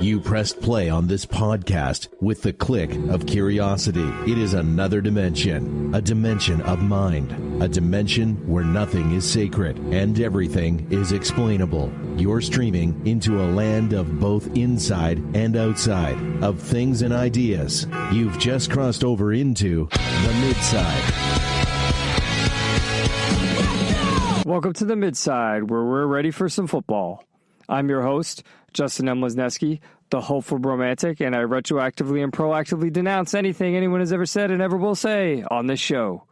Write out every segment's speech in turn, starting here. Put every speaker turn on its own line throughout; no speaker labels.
You pressed play on this podcast with the click of curiosity. It is another dimension, a dimension of mind, a dimension where nothing is sacred and everything is explainable. You're streaming into a land of both inside and outside, of things and ideas. You've just crossed over into the Midside.
Welcome to the Midside, where we're ready for some football. I'm your host, Justin M. Lesneski, the hopeful romantic, and I retroactively and proactively denounce anything anyone has ever said and ever will say on this show.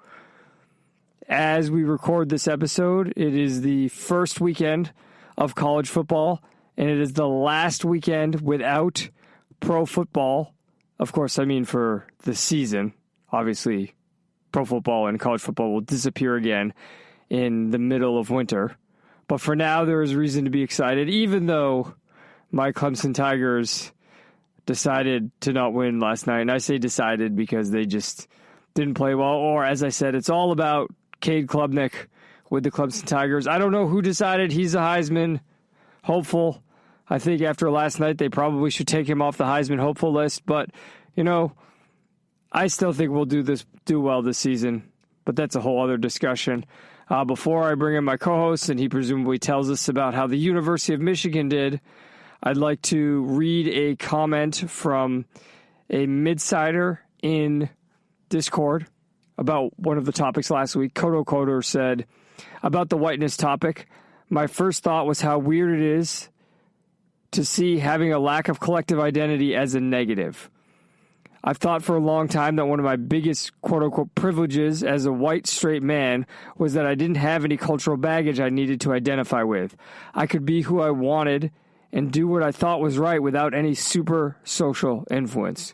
As we record this episode, it is the first weekend of college football, and it is the last weekend without pro football. Of course, I mean for the season. Obviously, pro football and college football will disappear again in the middle of winter. But for now, there is reason to be excited, even though my Clemson Tigers decided to not win last night. And I say decided because they just didn't play well. Or, as I said, it's all about Cade Klubnik with the Clemson Tigers. I don't know who decided he's a Heisman hopeful. I think after last night, they probably should take him off the Heisman hopeful list. But, you know, I still think we'll do well this season. But that's a whole other discussion. Before I bring in my co-host, and he presumably tells us about how the University of Michigan did, I'd like to read a comment from a midsider in Discord about one of the topics last week. Kodo Koder said, about the whiteness topic, my first thought was how weird it is to see having a lack of collective identity as a negative. I've thought for a long time that one of my biggest quote-unquote privileges as a white straight man was that I didn't have any cultural baggage I needed to identify with. I could be who I wanted and do what I thought was right without any super social influence.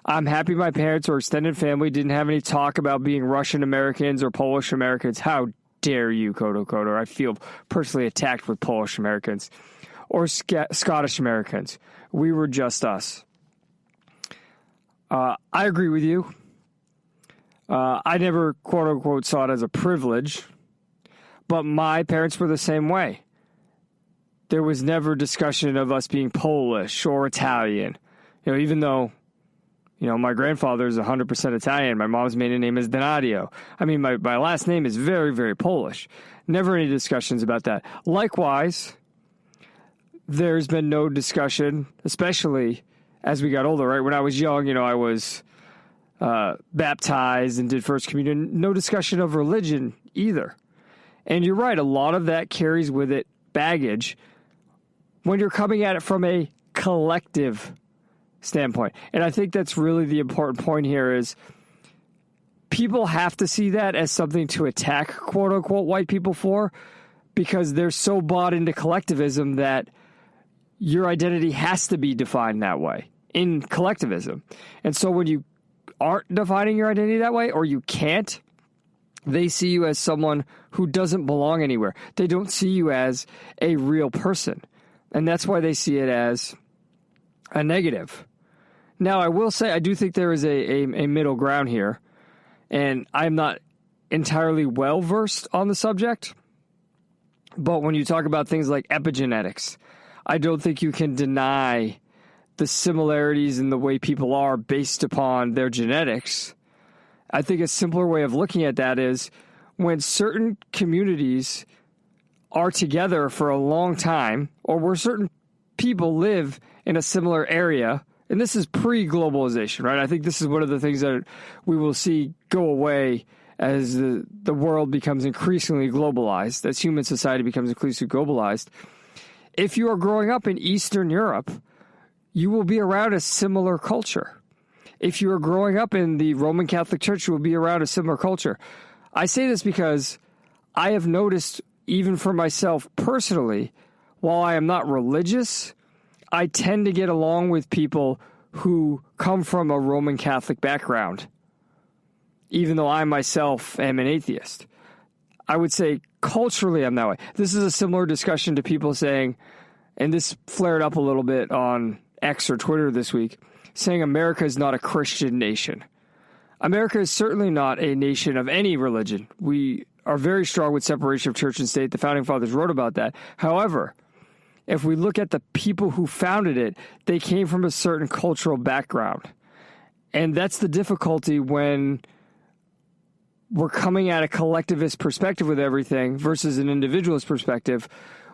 I'm happy my parents or extended family didn't have any talk about being Russian Americans or Polish Americans. How dare you, Kodo Koder? I feel personally attacked with Polish Americans or Scottish Americans. We were just us. I agree with you. I never, quote-unquote, saw it as a privilege, but my parents were the same way. There was never discussion of us being Polish or Italian. You know, even though, you know, my grandfather is 100% Italian, my mom's maiden name is Donadio. I mean, my last name is very, very Polish. Never any discussions about that. Likewise, there's been no discussion, especially as we got older, right? When I was young, you know, I was baptized and did First Communion. No discussion of religion either. And you're right, a lot of that carries with it baggage when you're coming at it from a collective standpoint. And I think that's really the important point here is people have to see that as something to attack, quote-unquote, white people for, because they're so bought into collectivism that your identity has to be defined that way in collectivism. And so when you aren't defining your identity that way, or you can't, they see you as someone who doesn't belong anywhere. They don't see you as a real person. And that's why they see it as a negative. Now, I will say, I do think there is a middle ground here, and I'm not entirely well-versed on the subject, but when you talk about things like epigenetics, I don't think you can deny the similarities in the way people are based upon their genetics. I think a simpler way of looking at that is when certain communities are together for a long time, or where certain people live in a similar area, and this is pre-globalization, right? I think this is one of the things that we will see go away as the world becomes increasingly globalized, as human society becomes increasingly globalized. If you are growing up in Eastern Europe, you will be around a similar culture. If you are growing up in the Roman Catholic Church, you will be around a similar culture. I say this because I have noticed, even for myself personally, while I am not religious, I tend to get along with people who come from a Roman Catholic background, even though I myself am an atheist. I would say culturally I'm that way. This is a similar discussion to people saying, and this flared up a little bit on X or Twitter this week, saying America is not a Christian nation. America is certainly not a nation of any religion. We are very strong with separation of church and state. The Founding Fathers wrote about that. However, if we look at the people who founded it, they came from a certain cultural background. And that's the difficulty when we're coming at a collectivist perspective with everything versus an individualist perspective.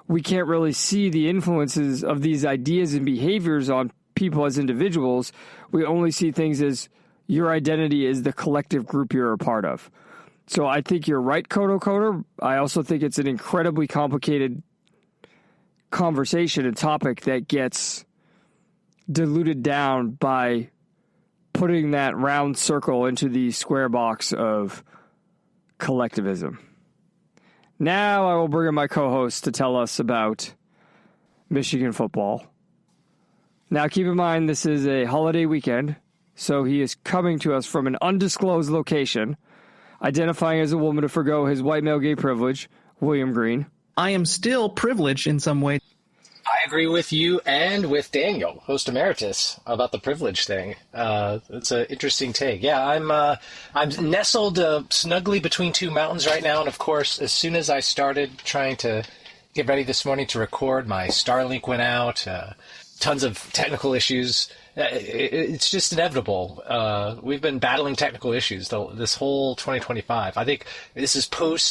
We can't really see the influences of these ideas and behaviors on people as individuals. We only see things as your identity is the collective group you're a part of. So I think you're right, Kodo Coder. I also think it's an incredibly complicated conversation and topic that gets diluted down by putting that round circle into the square box of collectivism. Now I will bring in my co-host to tell us about Michigan football. Now keep in mind this is a holiday weekend, so he is coming to us from an undisclosed location, identifying as a woman to forgo his white male gay privilege, William Green.
I am still privileged in some way.
I agree with you and with Daniel, host emeritus, about the privilege thing. It's an interesting take. Yeah, I'm nestled snugly between two mountains right now, and of course, as soon as I started trying to get ready this morning to record, my Starlink went out. Tons of technical issues. It's just inevitable. We've been battling technical issues this whole 2025. I think this is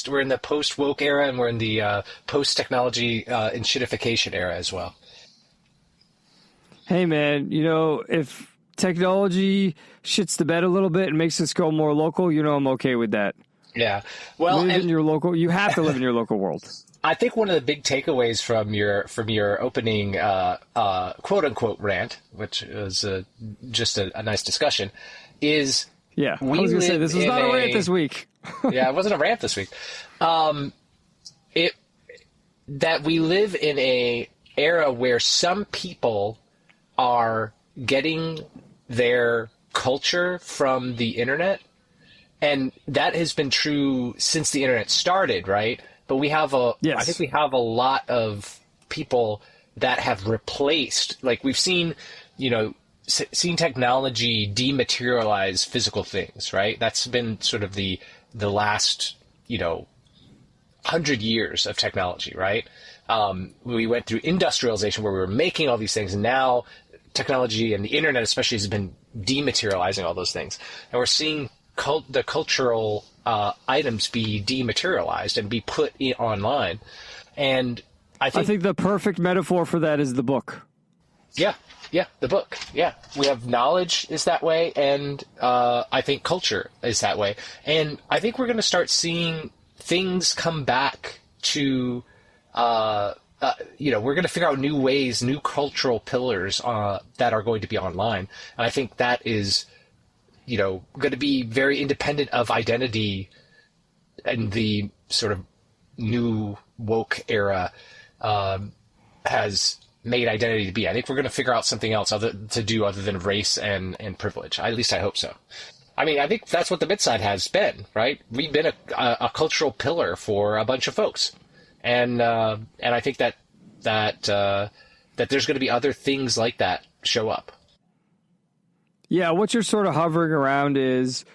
we're in the post-woke era, and we're in the post-technology and shitification era as well.
Hey, man, if technology shits the bed a little bit and makes us go more local, I'm okay with that.
Yeah. Well,
in your local, you have to live in your local world.
I think one of the big takeaways from your opening quote unquote rant, which was just a nice discussion, is
I was going to say this was not a rant this week.
Yeah, it wasn't a rant this week. That we live in a era where some people are getting their culture from the internet, and that has been true since the internet started, right? But I think we have a lot of people that have replaced, like we've seen technology dematerialize physical things, right? That's been sort of the last, 100 years of technology, right? We went through industrialization where we were making all these things, and now technology and the internet especially has been dematerializing all those things. And we're seeing the cultural items be dematerialized and be put online. And I think
the perfect metaphor for that is the book.
Yeah, the book. Yeah, we have knowledge is that way, and I think culture is that way. And I think we're going to start seeing things come back to, we're going to figure out new ways, new cultural pillars that are going to be online. And I think that is going to be very independent of identity and the sort of new woke era has made identity to be. I think we're going to figure out something else other than race and privilege. At least I hope so. I mean, I think that's what the Midside has been, right? We've been a cultural pillar for a bunch of folks. And I think that there's going to be other things like that show up.
Yeah, what you're sort of hovering around is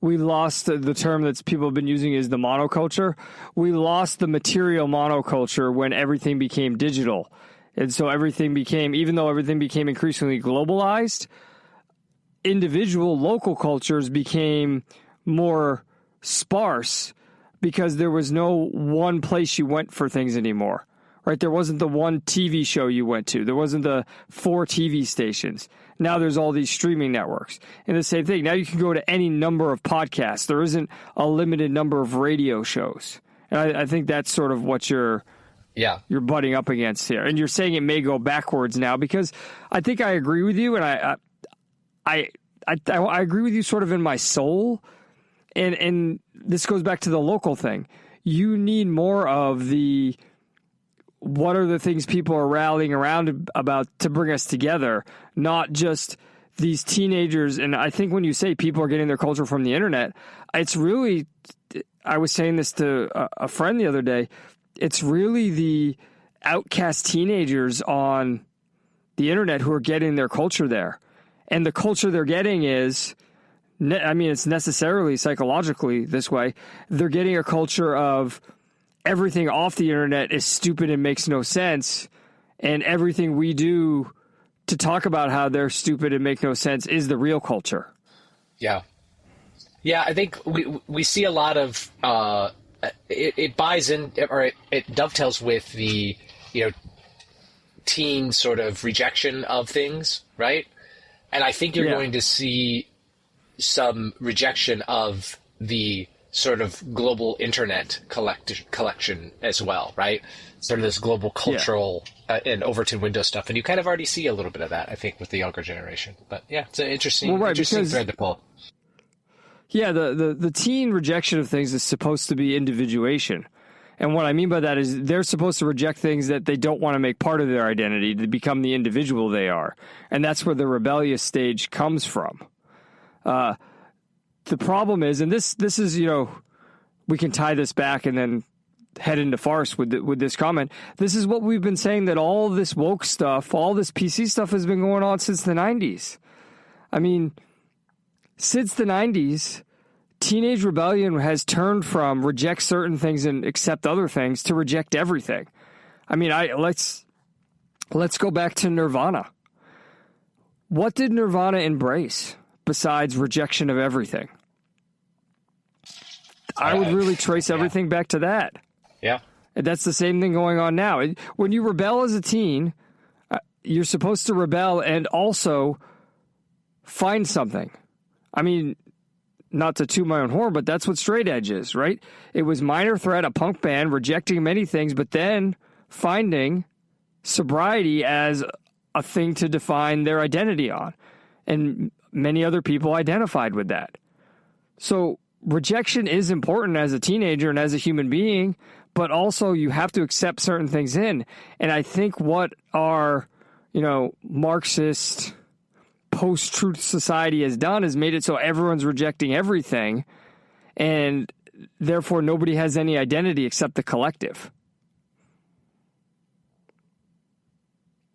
we lost the term that people have been using is the monoculture. We lost the material monoculture when everything became digital. And so even though everything became increasingly globalized, individual local cultures became more sparse because there was no one place you went for things anymore. Right? There wasn't the one TV show you went to. There wasn't the 4 TV stations. Now there's all these streaming networks. And the same thing. Now you can go to any number of podcasts. There isn't a limited number of radio shows. And I think that's sort of what you're butting up against here. And you're saying it may go backwards now because I think I agree with you. And I agree with you sort of in my soul. And this goes back to the local thing. You need more of the what are the things people are rallying around about to bring us together, not just these teenagers. And I think when you say people are getting their culture from the internet, it's really, I was saying this to a friend the other day, it's really the outcast teenagers on the internet who are getting their culture there. And the culture they're getting is it's necessarily psychologically this way. They're getting a culture of everything off the internet is stupid and makes no sense, and everything we do to talk about how they're stupid and make no sense is the real culture.
Yeah. Yeah, I think we see a lot of it buys in, or it dovetails with the teen sort of rejection of things, right? And I think you're going to see some rejection of the sort of global internet collection as well, right? Sort of this global cultural and Overton window stuff. And you kind of already see a little bit of that, I think, with the younger generation. But yeah, it's an interesting thread to pull.
Yeah, the teen rejection of things is supposed to be individuation. And what I mean by that is they're supposed to reject things that they don't want to make part of their identity to become the individual they are. And that's where the rebellious stage comes from. The problem is, and this is, we can tie this back and then head into farce with this comment. This is what we've been saying, that all this woke stuff, all this PC stuff has been going on since the 90s. I mean, since the 90s, teenage rebellion has turned from reject certain things and accept other things to reject everything. I mean, let's go back to Nirvana. What did Nirvana embrace besides rejection of everything? I would really trace everything back to that.
Yeah.
And that's the same thing going on now. When you rebel as a teen, you're supposed to rebel and also find something. I mean, not to toot my own horn, but that's what straight edge is, right? It was Minor Threat, a punk band, rejecting many things, but then finding sobriety as a thing to define their identity on. And many other people identified with that. So rejection is important as a teenager and as a human being, but also you have to accept certain things in. And I think what our, Marxist post-truth society has done is made it so everyone's rejecting everything, and therefore nobody has any identity except the collective.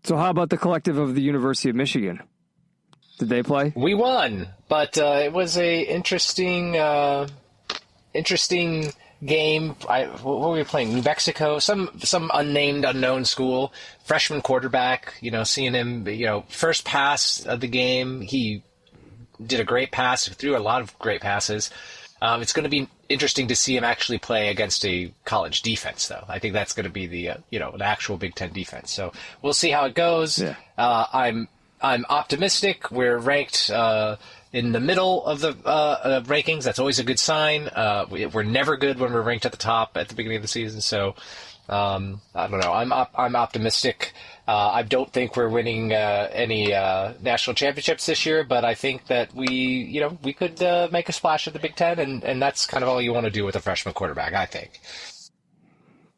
So how about the collective of the University of Michigan? Did they play?
We won, but it was a interesting game. What were we playing? New Mexico, some unnamed, unknown school. Freshman quarterback. Seeing him. First pass of the game, he did a great pass. Threw a lot of great passes. It's going to be interesting to see him actually play against a college defense, though. I think that's going to be the an actual Big Ten defense. So we'll see how it goes. Yeah. I'm optimistic. We're ranked in the middle of the rankings. That's always a good sign. We're never good when we're ranked at the top at the beginning of the season. So I don't know. I'm optimistic. I don't think we're winning any national championships this year, but I think that we could make a splash at the Big Ten, and that's kind of all you want to do with a freshman quarterback, I think.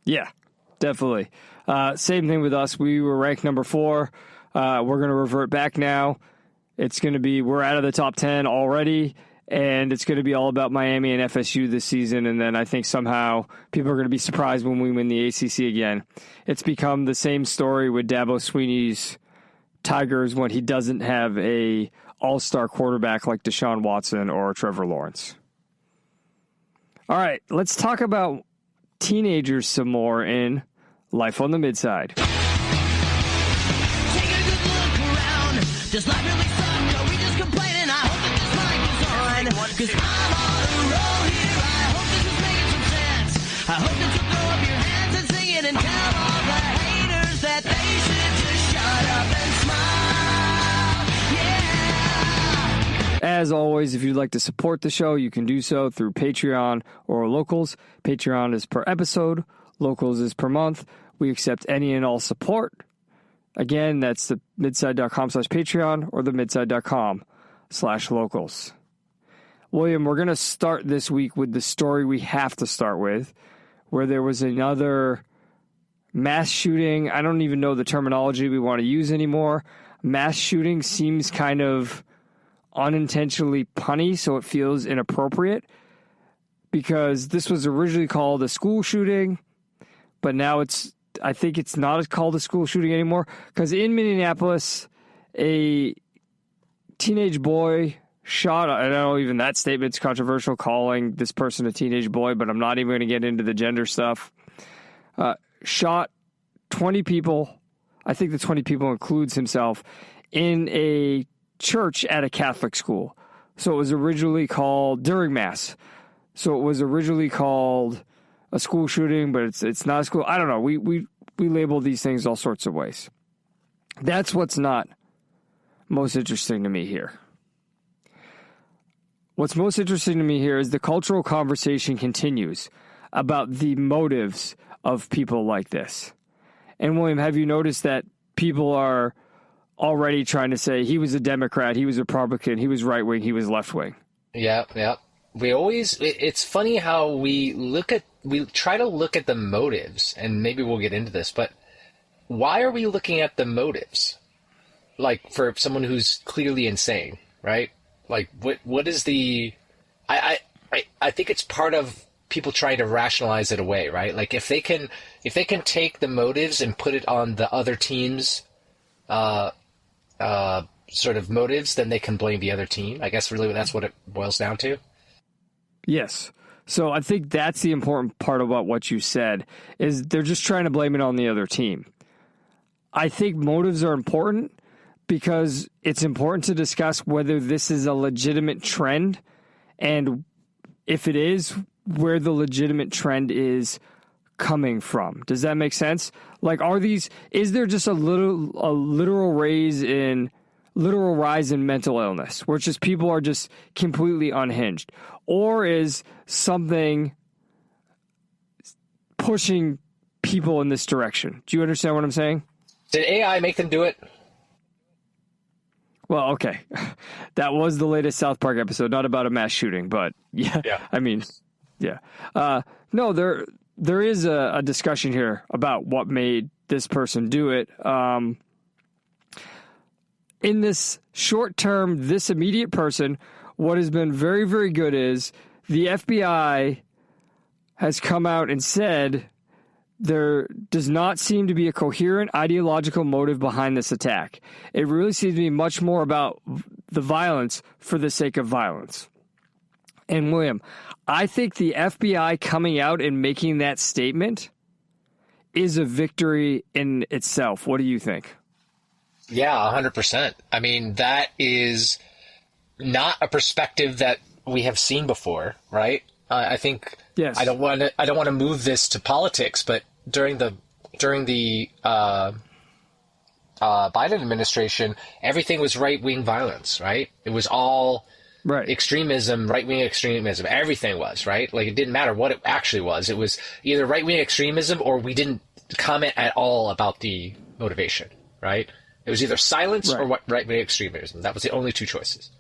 Yeah, definitely. Same thing with us. We were ranked number 4. We're going to revert back now. We're out of the top 10 already, and it's going to be all about Miami and FSU this season. And then I think somehow people are going to be surprised when we win the ACC again. It's become the same story with Dabo Swinney's Tigers when he doesn't have a all-star quarterback like Deshaun Watson or Trevor Lawrence. All right, let's talk about teenagers some more in Life on the Midside.
Does life really suck? Are we just complaining? I hope that this mic is on, 'cause I'm on a roll here. I hope this is making some sense. I hope that you throw up your hands and sing it and tell all the haters that they should just shut up and smile. Yeah.
As always, if you'd like to support the show, you can do so through Patreon or Locals. Patreon is per episode. Locals is per month. We accept any and all support. Again, that's the midside.com/Patreon or the midside.com/locals. William, we're going to start this week with the story we have to start with, where there was another mass shooting. I don't even know the terminology we want to use anymore. Mass shooting seems kind of unintentionally punny, so it feels inappropriate, because this was originally called a school shooting, but now I think it's not called a school shooting anymore, because in Minneapolis, a teenage boy shot, I know even that statement's controversial, calling this person a teenage boy, but I'm not even going to get into the gender stuff. Shot 20 people, I think the 20 people includes himself, in a church at a Catholic school. So it was originally called, during Mass. So it was originally called a school shooting, but it's not a school. I don't know. We label these things all sorts of ways. That's what's not most interesting to me here. What's most interesting to me here is the cultural conversation continues about the motives of people like this. And William, have you noticed that people are already trying to say he was a Democrat, he was a Republican, he was right-wing, he was left-wing?
Yeah. It's funny how we try to look at the motives, and maybe we'll get into this, but why are we looking at the motives? Like, for someone who's clearly insane, right? Like, what is the... I think it's part of people trying to rationalize it away, right? Like, if they can take the motives and put it on the other team's sort of motives, then they can blame the other team. I guess really that's what it boils down to.
Yes. So I think that's the important part about what you said, is they're just trying to blame it on the other team. I think motives are important because it's important to discuss whether this is a legitimate trend, and if it is, where the legitimate trend is coming from. Does that make sense? Like, is there just a literal rise in mental illness, where it's just people are just completely unhinged? Or is something pushing people in this direction? Do you understand what I'm saying?
Did AI make them do it?
Well, okay. That was the latest South Park episode, not about a mass shooting, but yeah. I mean, yeah. No, there is a discussion here about what made this person do it. In this short term, this immediate person, what has been very, very good is the FBI has come out and said there does not seem to be a coherent ideological motive behind this attack. It really seems to be much more about the violence for the sake of violence. And William, I think the FBI coming out and making that statement is a victory in itself. What do you think?
Yeah, 100%. I mean, that is not a perspective that we have seen before, right? I think
yes.
I don't want to move this to politics, but during the Biden administration, everything was right-wing violence, right? It was all
right
extremism, right-wing extremism. Everything was, right? Like, it didn't matter what it actually was. It was either right-wing extremism or we didn't comment at all about the motivation, right? It was either silence or right-wing extremism. That was the only two choices.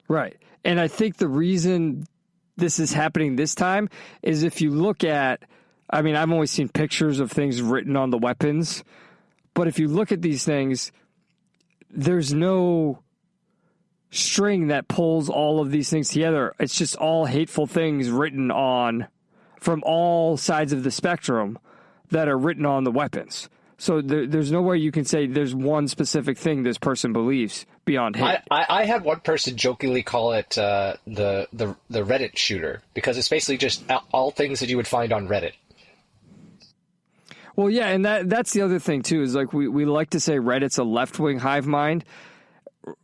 Right. And I think the reason this is happening this time is if you look at, I mean, I've only seen pictures of things written on the weapons, but if you look at these things, there's no string that pulls all of these things together. It's just all hateful things written on from all sides of the spectrum that are written on the weapons. So there's no way you can say there's one specific thing this person believes beyond hate.
I had one person jokingly call it the Reddit shooter, because it's basically just all things that you would find on Reddit.
Well, yeah, and that's the other thing, too, is like we like to say Reddit's a left-wing hive mind.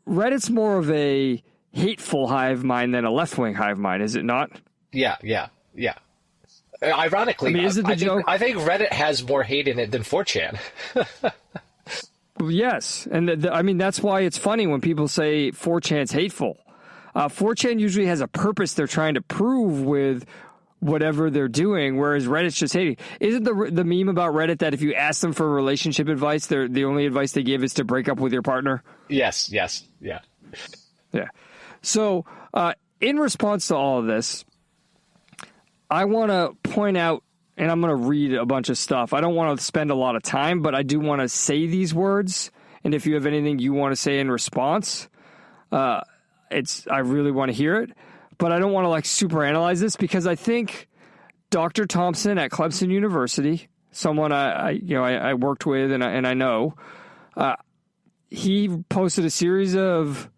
Reddit's more of a hateful hive mind than a left-wing hive mind, is it not? Yeah.
Ironically,
I mean, is it the joke?
I think Reddit has more hate in it than 4chan.
Yes, and I mean, that's why it's funny when people say 4chan's hateful. 4chan usually has a purpose they're trying to prove with whatever they're doing, whereas Reddit's just hating. Isn't the meme about Reddit that if you ask them for relationship advice, the only advice they give is to break up with your partner?
Yes, yeah.
So, in response to all of this, I want to point out, and I'm going to read a bunch of stuff. I don't want to spend a lot of time, but I do want to say these words. And if you have anything you want to say in response, I really want to hear it. But I don't want to like super analyze this, because I think Dr. Thompson at Clemson University, someone I worked with and I know, he posted a series of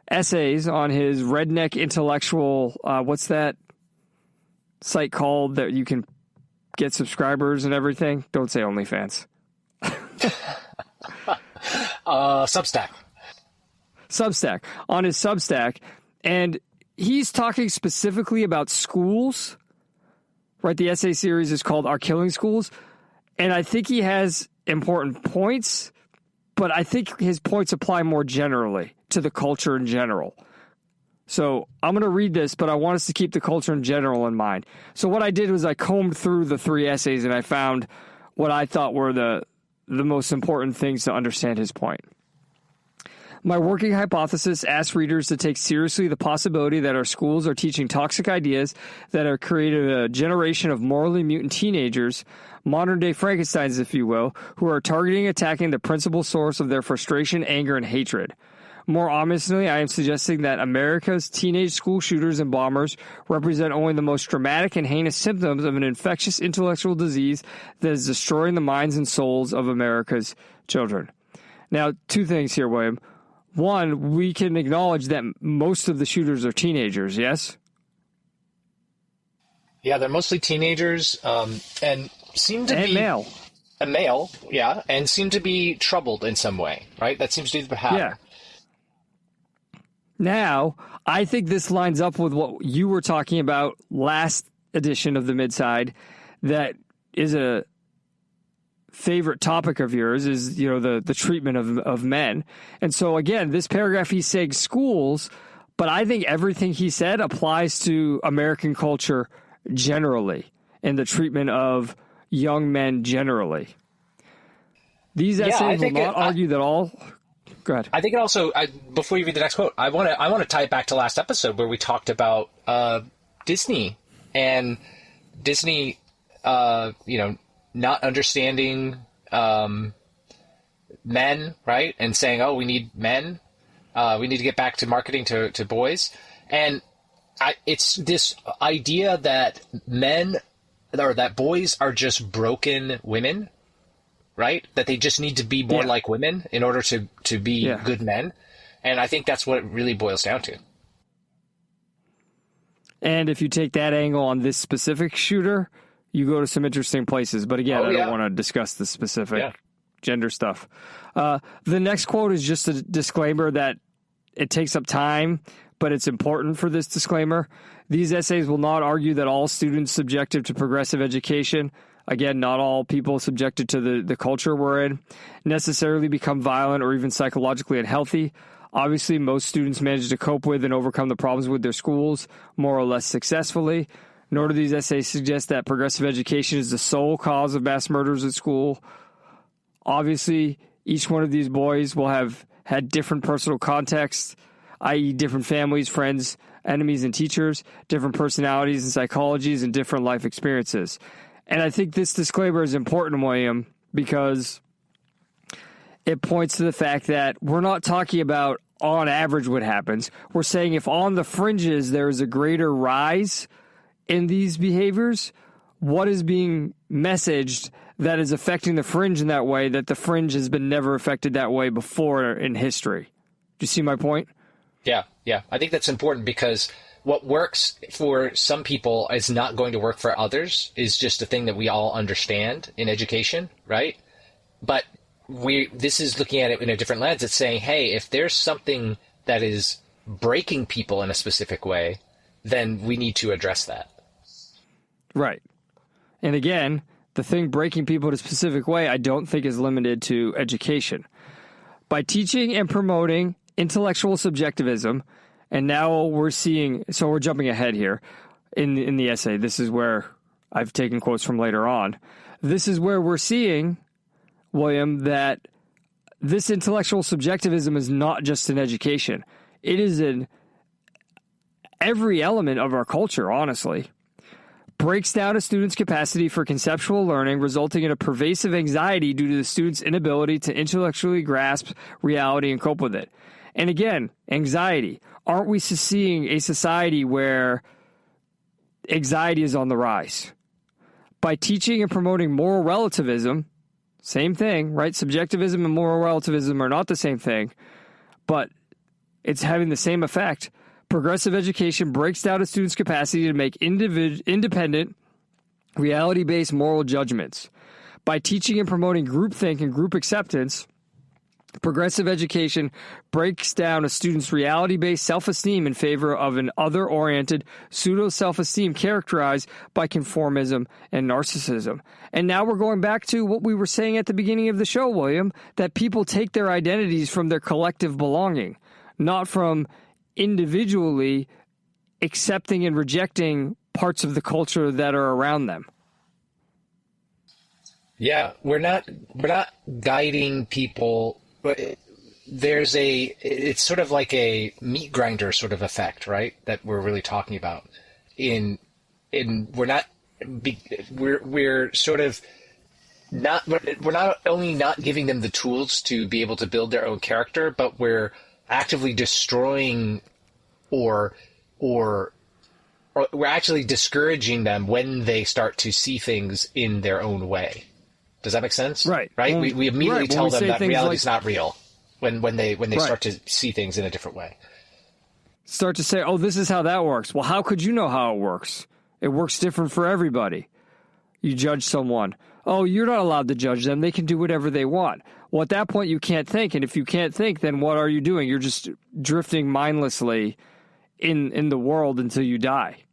essays on his redneck intellectual, what's that site called that you can get subscribers and everything? Don't say OnlyFans.
Substack.
On his Substack. And he's talking specifically about schools, right? The essay series is called Our Killing Schools. And I think he has important points, but I think his points apply more generally to the culture in general. So I'm going to read this, but I want us to keep the culture in general in mind. So what I did was I combed through the 3 essays and I found what I thought were the most important things to understand his point. My working hypothesis asks readers to take seriously the possibility that our schools are teaching toxic ideas that are creating a generation of morally mutant teenagers, modern-day Frankensteins, if you will, who are targeting and attacking the principal source of their frustration, anger, and hatred. More ominously, I am suggesting that America's teenage school shooters and bombers represent only the most dramatic and heinous symptoms of an infectious intellectual disease that is destroying the minds and souls of America's children. Now, 2 things here, William. One, we can acknowledge that most of the shooters are teenagers, yes?
Yeah, they're mostly teenagers, and seem to be
male.
A male, yeah, and seem to be troubled in some way, right? That seems to be the pattern.
Yeah. Now, I think this lines up with what you were talking about last edition of the Midside. That is a favorite topic of yours, is, the treatment of men. And so again, this paragraph, he's saying schools, but I think everything he said applies to American culture generally and the treatment of young men generally. These essays will not argue that all... Go ahead.
I think it also, before you read the next quote, I want to tie it back to last episode where we talked about Disney and Disney, not understanding men, right? And saying, oh, we need men. We need to get back to marketing to boys. And it's this idea that that boys are just broken women, right? That they just need to be more like women in order to be good men. And I think that's what it really boils down to. And
if you take that angle on this specific shooter, you go to some interesting places. But again, I don't want to discuss the specific gender stuff. The next quote is just a disclaimer that it takes up time, but it's important for this disclaimer. These essays will not argue that all students subjected to progressive education, again, not all people subjected to the culture we're in, necessarily become violent or even psychologically unhealthy. Obviously, most students manage to cope with and overcome the problems with their schools more or less successfully. Nor do these essays suggest that progressive education is the sole cause of mass murders at school. Obviously, each one of these boys will have had different personal contexts, i.e. different families, friends, enemies, and teachers, different personalities and psychologies, and different life experiences. And I think this disclaimer is important, William, because it points to the fact that we're not talking about on average what happens. We're saying if on the fringes there is a greater rise in these behaviors, what is being messaged that is affecting the fringe in that way that the fringe has been never affected that way before in history? Do you see my point?
Yeah. I think that's important because what works for some people is not going to work for others is just a thing that we all understand in education, right? But this is looking at it in a different lens. It's saying, hey, if there's something that is breaking people in a specific way, then we need to address that.
Right. And again, the thing breaking people in a specific way, I don't think is limited to education. By teaching and promoting intellectual subjectivism, and now we're seeing, so we're jumping ahead here in the essay. This is where I've taken quotes from later on. This is where we're seeing, William, that this intellectual subjectivism is not just in education. It is in every element of our culture, honestly. Breaks down a student's capacity for conceptual learning, resulting in a pervasive anxiety due to the student's inability to intellectually grasp reality and cope with it. And again, anxiety. Aren't we seeing a society where anxiety is on the rise? By teaching and promoting moral relativism, same thing, right? Subjectivism and moral relativism are not the same thing, but it's having the same effect. Progressive education breaks down a student's capacity to make independent, reality-based moral judgments. By teaching and promoting groupthink and group acceptance, progressive education breaks down a student's reality-based self-esteem in favor of an other-oriented pseudo-self-esteem characterized by conformism and narcissism. And now we're going back to what we were saying at the beginning of the show, William, that people take their identities from their collective belonging, not from individually accepting and rejecting parts of the culture that are around them.
Yeah, we're not guiding people, but it's sort of like a meat grinder sort of effect, right? That we're really talking about. We're not only not giving them the tools to be able to build their own character, but we're actively destroying or we're actually discouraging them when they start to see things in their own way. Does that make sense?
Right.
Right.
Well,
we immediately
right.
tell them that reality is
like,
not real when they
right.
start to see things in a different way.
Start to say, oh, this is how that works. Well, how could you know how it works? It works different for everybody. You judge someone. Oh, you're not allowed to judge them. They can do whatever they want. Well, at that point, you can't think. And if you can't think, then what are you doing? You're just drifting mindlessly in the world until you die.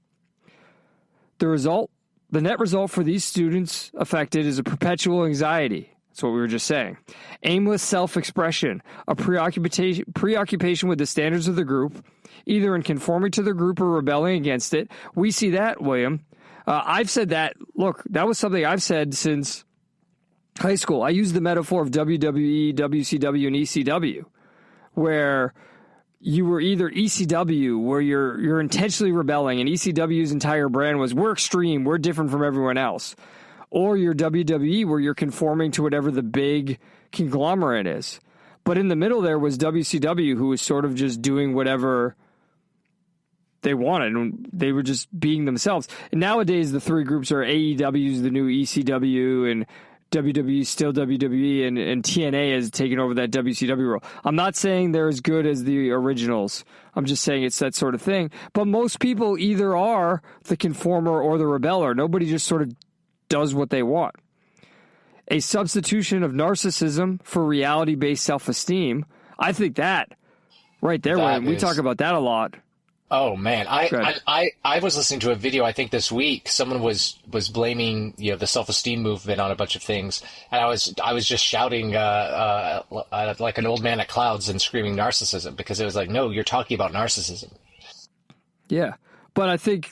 The net result for these students affected is a perpetual anxiety. That's what we were just saying. Aimless self-expression, a preoccupation with the standards of the group, either in conforming to the group or rebelling against it. We see that, William. I've said that. Look, that was something I've said since high school. I use the metaphor of WWE, WCW, and ECW, where you were either ECW, where you're intentionally rebelling, and ECW's entire brand was, we're extreme, we're different from everyone else. Or you're WWE, where you're conforming to whatever the big conglomerate is. But in the middle there was WCW, who was sort of just doing whatever they wanted, and they were just being themselves. And nowadays, the three groups are AEW's the new ECW, and WWE's still WWE, and TNA has taken over that WCW role. I'm not saying they're as good as the originals. I'm just saying it's that sort of thing. But most people either are the conformer or the rebeller. Nobody just sort of does what they want. A substitution of narcissism for reality-based self-esteem. I think that right there, we talk about that a lot.
Oh man, I was listening to a video I think this week. Someone was blaming the self-esteem movement on a bunch of things, and I was just shouting like an old man at clouds and screaming narcissism, because it was like, no, you're talking about narcissism.
Yeah, but I think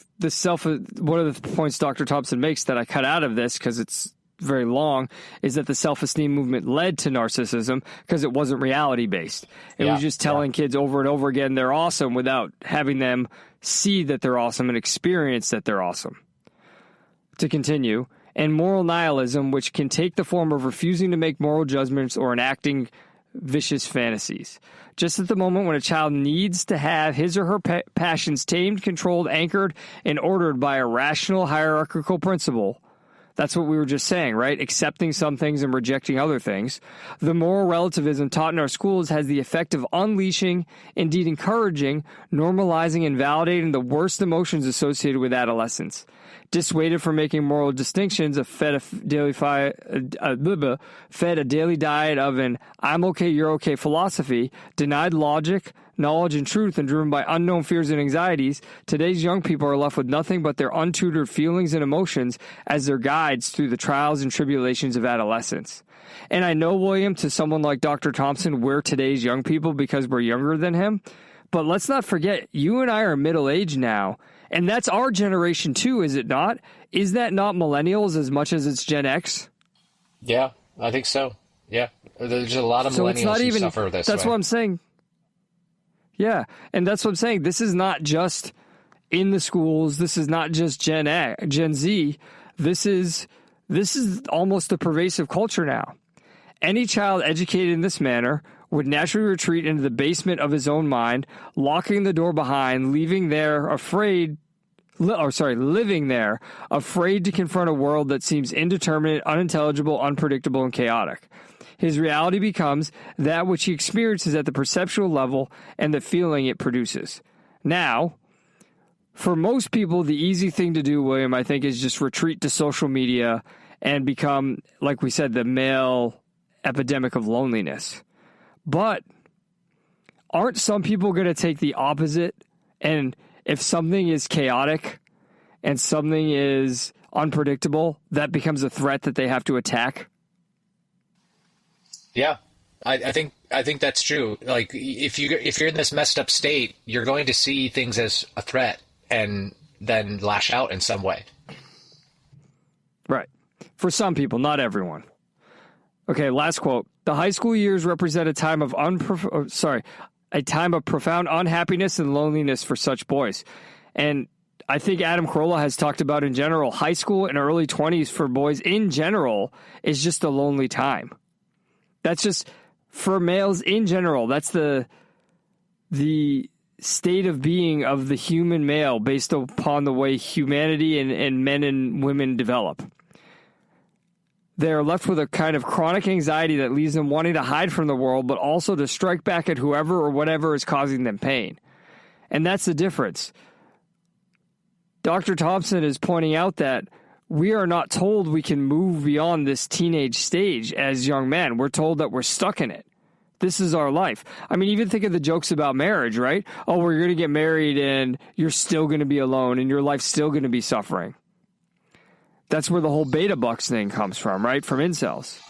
one of the points Dr. Thompson makes that I cut out of this because it's very long is that the self-esteem movement led to narcissism because it wasn't reality-based. It was just telling kids over and over again they're awesome without having them see that they're awesome and experience that they're awesome. To continue, and moral nihilism, which can take the form of refusing to make moral judgments or enacting vicious fantasies. Just at the moment when a child needs to have his or her passions tamed, controlled, anchored, and ordered by a rational hierarchical principle. That's what we were just saying, right? Accepting some things and rejecting other things. The moral relativism taught in our schools has the effect of unleashing, indeed encouraging, normalizing, and validating the worst emotions associated with adolescence. Dissuaded from making moral distinctions, fed a daily diet of an I'm okay, you're okay philosophy, denied logic, knowledge, and truth, and driven by unknown fears and anxieties, today's young people are left with nothing but their untutored feelings and emotions as their guides through the trials and tribulations of adolescence. And I know, William, to someone like Dr. Thompson, we're today's young people because we're younger than him. But let's not forget, you and I are middle-aged now, and that's our generation too, is it not? Is that not millennials as much as it's Gen X?
Yeah, I think so. Yeah, there's a lot of millennials who suffer this way.
That's what I'm saying. Yeah, and that's what I'm saying. This is not just in the schools. This is not just Gen Z. This is almost a pervasive culture now. Any child educated in this manner would naturally retreat into the basement of his own mind, locking the door behind, leaving there afraid living there, afraid to confront a world that seems indeterminate, unintelligible, unpredictable, and chaotic. His reality becomes that which he experiences at the perceptual level and the feeling it produces. Now, for most people, the easy thing to do, William, I think, is just retreat to social media and become, like we said, the male epidemic of loneliness. But aren't some people going to take the opposite? And if something is chaotic and something is unpredictable, that becomes a threat that they have to attack?
Yeah, I think that's true. Like, if you're in this messed up state, you're going to see things as a threat and then lash out in some way.
Right. For some people, not everyone. Okay, last quote. The high school years represent a time of profound unhappiness and loneliness for such boys. And I think Adam Carolla has talked about in general, high school and early 20s for boys in general is just a lonely time. That's just, for males in general, that's the state of being of the human male based upon the way humanity and men and women develop. They're left with a kind of chronic anxiety that leaves them wanting to hide from the world, but also to strike back at whoever or whatever is causing them pain. And that's the difference. Dr. Thompson is pointing out that we are not told we can move beyond this teenage stage as young men. We're told that we're stuck in it. This is our life. I mean, even think of the jokes about marriage, right? Oh, we're going to get married and you're still going to be alone and your life's still going to be suffering. That's where the whole beta bucks thing comes from, right? From incels.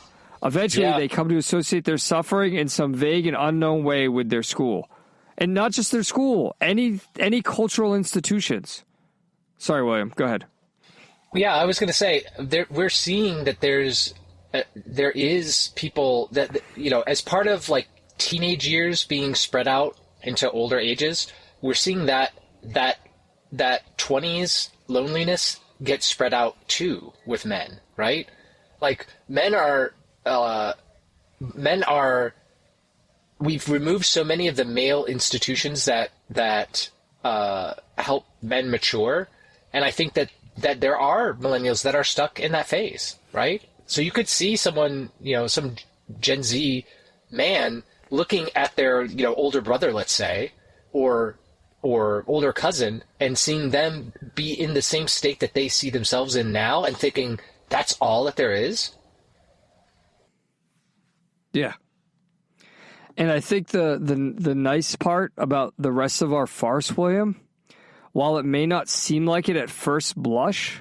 Eventually, They come to associate their suffering in some vague and unknown way with their school. And not just their school, any cultural institutions. Sorry, William, go ahead.
Yeah, I was going to say, we're seeing that there is people that, as part of like teenage years being spread out into older ages, we're seeing that 20s loneliness get spread out too with men, right? Like men are, we've removed so many of the male institutions that help men mature. And I think that there are millennials that are stuck in that phase, right? So you could see someone, some Gen Z man looking at their, older brother, let's say, or older cousin, and seeing them be in the same state that they see themselves in now and thinking that's all that there is.
Yeah. And I think the nice part about the rest of our farce, William, while it may not seem like it at first blush,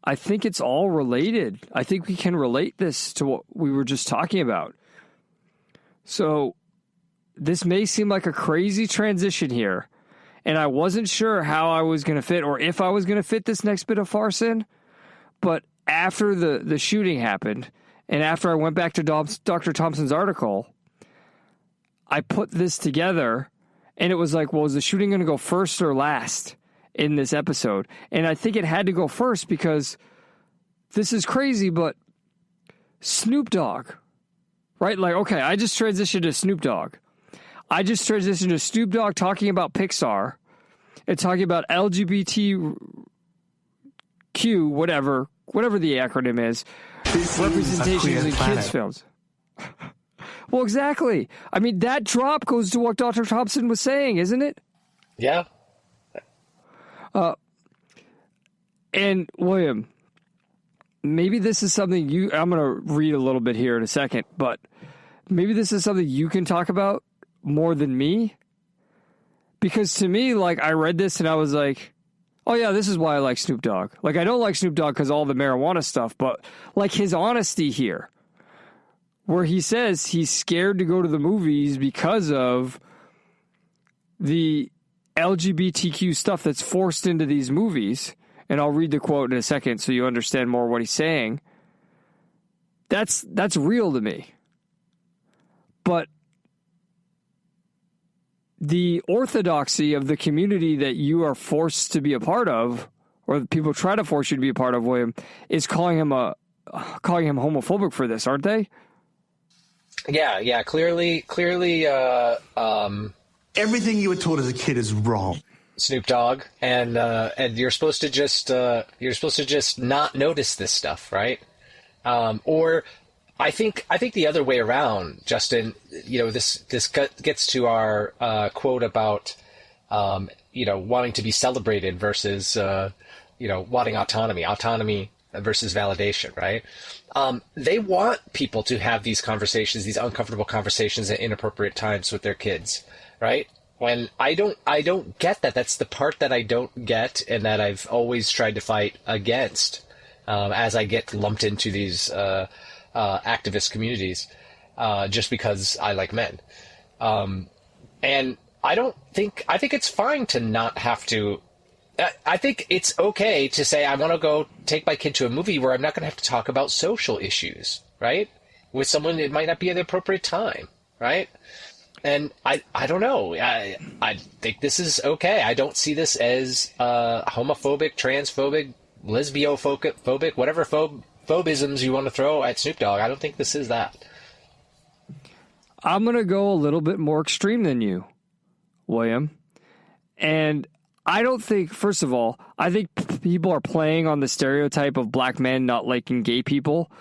I think it's all related. I think we can relate this to what we were just talking about. So this may seem like a crazy transition here, and I wasn't sure how I was going to fit or if I was going to fit this next bit of farce in, but after the shooting happened and after I went back to Dr. Thompson's article, I put this together. And it was like, well, is the shooting going to go first or last in this episode? And I think it had to go first because this is crazy, but Snoop Dogg, right? Like, okay, I just transitioned to Snoop Dogg. I just transitioned to Snoop Dogg talking about Pixar and talking about LGBTQ, whatever the acronym is, representations in kids' films. Well, exactly. I mean, that drop goes to what Dr. Thompson was saying, isn't it?
Yeah.
And, William, maybe this is something I'm going to read a little bit here in a second, but maybe this is something you can talk about more than me. Because to me, like, I read this and I was like, oh, yeah, this is why I like Snoop Dogg. Like, I don't like Snoop Dogg because all the marijuana stuff, but, like, his honesty here, where he says he's scared to go to the movies because of the LGBTQ stuff that's forced into these movies. And I'll read the quote in a second so you understand more what he's saying. That's real to me. But the orthodoxy of the community that you are forced to be a part of, or people try to force you to be a part of, William, is calling him homophobic for this, aren't they?
Yeah. Clearly.
Everything you were taught as a kid is wrong.
Snoop Dogg, and you're supposed to just not notice this stuff, right? Or I think the other way around, Justin. This gets to our quote about wanting to be celebrated versus wanting autonomy versus validation, right? They want people to have these conversations, these uncomfortable conversations at inappropriate times with their kids, right? When I don't get that. That's the part that I don't get, and that I've always tried to fight against as I get lumped into these activist communities, just because I like men. And I think it's fine to not have to. I think it's okay to say, I want to go take my kid to a movie where I'm not going to have to talk about social issues, right? With someone, it might not be at the appropriate time, right? And I don't know. I think this is okay. I don't see this as homophobic, transphobic, lesbiophobic, whatever phobisms you want to throw at Snoop Dogg. I don't think this is that.
I'm going to go a little bit more extreme than you, William. And I don't think, first of all, I think people are playing on the stereotype of black men not liking gay people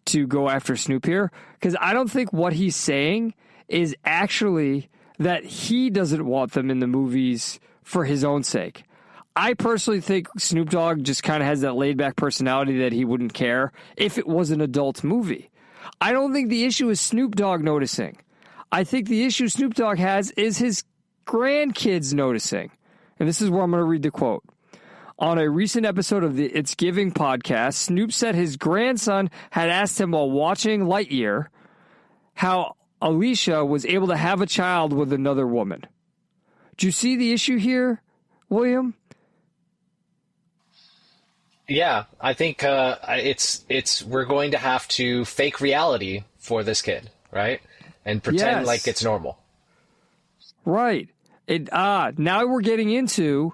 to go after Snoop here. Because I don't think what he's saying is actually that he doesn't want them in the movies for his own sake. I personally think Snoop Dogg just kind of has that laid-back personality that he wouldn't care if it was an adult movie. I don't think the issue is Snoop Dogg noticing. I think the issue Snoop Dogg has is his grandkids noticing. And this is where I'm going to read the quote. On a recent episode of the It's Giving podcast, Snoop said his grandson had asked him while watching Lightyear how Alicia was able to have a child with another woman. Do you see the issue here, William?
Yeah, I think we're going to have to fake reality for this kid, right? And pretend like it's normal.
Right. Now we're getting into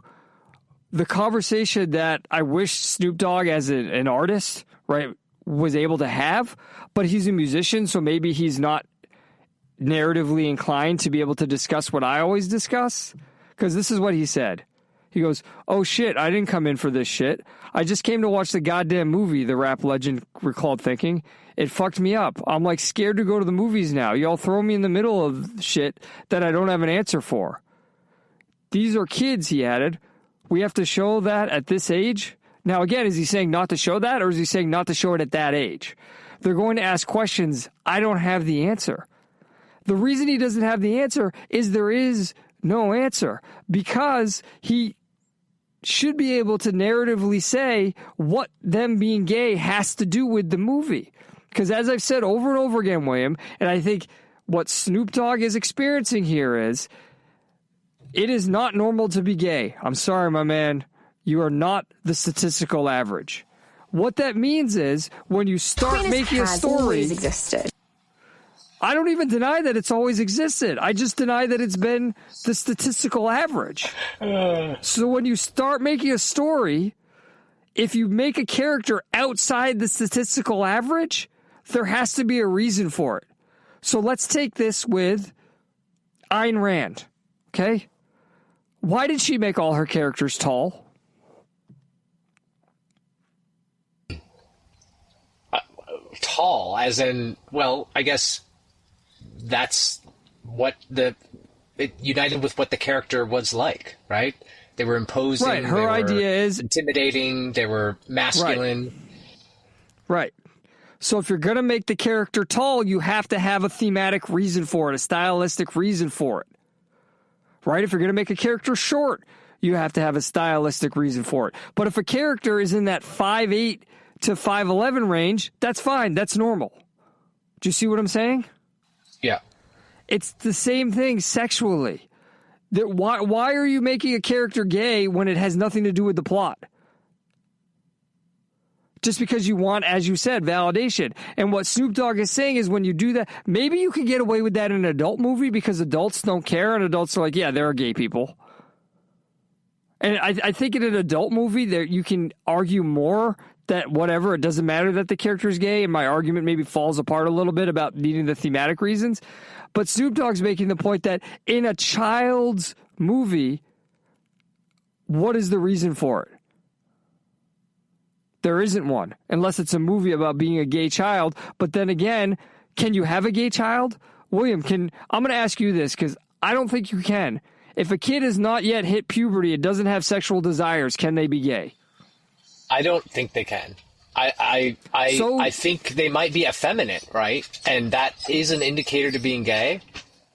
the conversation that I wish Snoop Dogg as an artist, right, was able to have, but he's a musician, so maybe he's not narratively inclined to be able to discuss what I always discuss. Because this is what he said. He goes, "Oh shit, I didn't come in for this shit. I just came to watch the goddamn movie," the rap legend recalled thinking. "It fucked me up. I'm like scared to go to the movies now. Y'all throw me in the middle of shit that I don't have an answer for. These are kids," he added. "We have to show that at this age?" Now, again, is he saying not to show that, or is he saying not to show it at that age? They're going to ask questions. I don't have the answer. The reason he doesn't have the answer is there is no answer, because he should be able to narratively say what them being gay has to do with the movie. Because as I've said over and over again, William, and I think what Snoop Dogg is experiencing here is, it is not normal to be gay. I'm sorry, my man. You are not the statistical average. What that means is when you start making a story,
existed.
I don't even deny that it's always existed. I just deny that it's been the statistical average. So when you start making a story, if you make a character outside the statistical average, there has to be a reason for it. So let's take this with Ayn Rand, okay? Why did she make all her characters tall?
Tall, as in, well, I guess that's what it united with what the character was like, right? They were imposing.
Right. Her idea is
intimidating. They were masculine.
Right. So if you're going to make the character tall, you have to have a thematic reason for it, a stylistic reason for it. Right? If you're going to make a character short, you have to have a stylistic reason for it. But if a character is in that 5'8" to 5'11" range, that's fine. That's normal. Do you see what I'm saying?
Yeah.
It's the same thing sexually. Why are you making a character gay when it has nothing to do with the plot? Just because you want, as you said, validation. And what Snoop Dogg is saying is when you do that, maybe you can get away with that in an adult movie because adults don't care and adults are like, yeah, there are gay people. And I think in an adult movie there you can argue more that whatever, it doesn't matter that the character is gay, and my argument maybe falls apart a little bit about needing the thematic reasons. But Snoop Dogg's making the point that in a child's movie, what is the reason for it? There isn't one, unless it's a movie about being a gay child. But then again, can you have a gay child? William, I'm going to ask you this because I don't think you can. If a kid has not yet hit puberty and doesn't have sexual desires, can they be gay?
I don't think they can. I think they might be effeminate, right? And that is an indicator to being gay,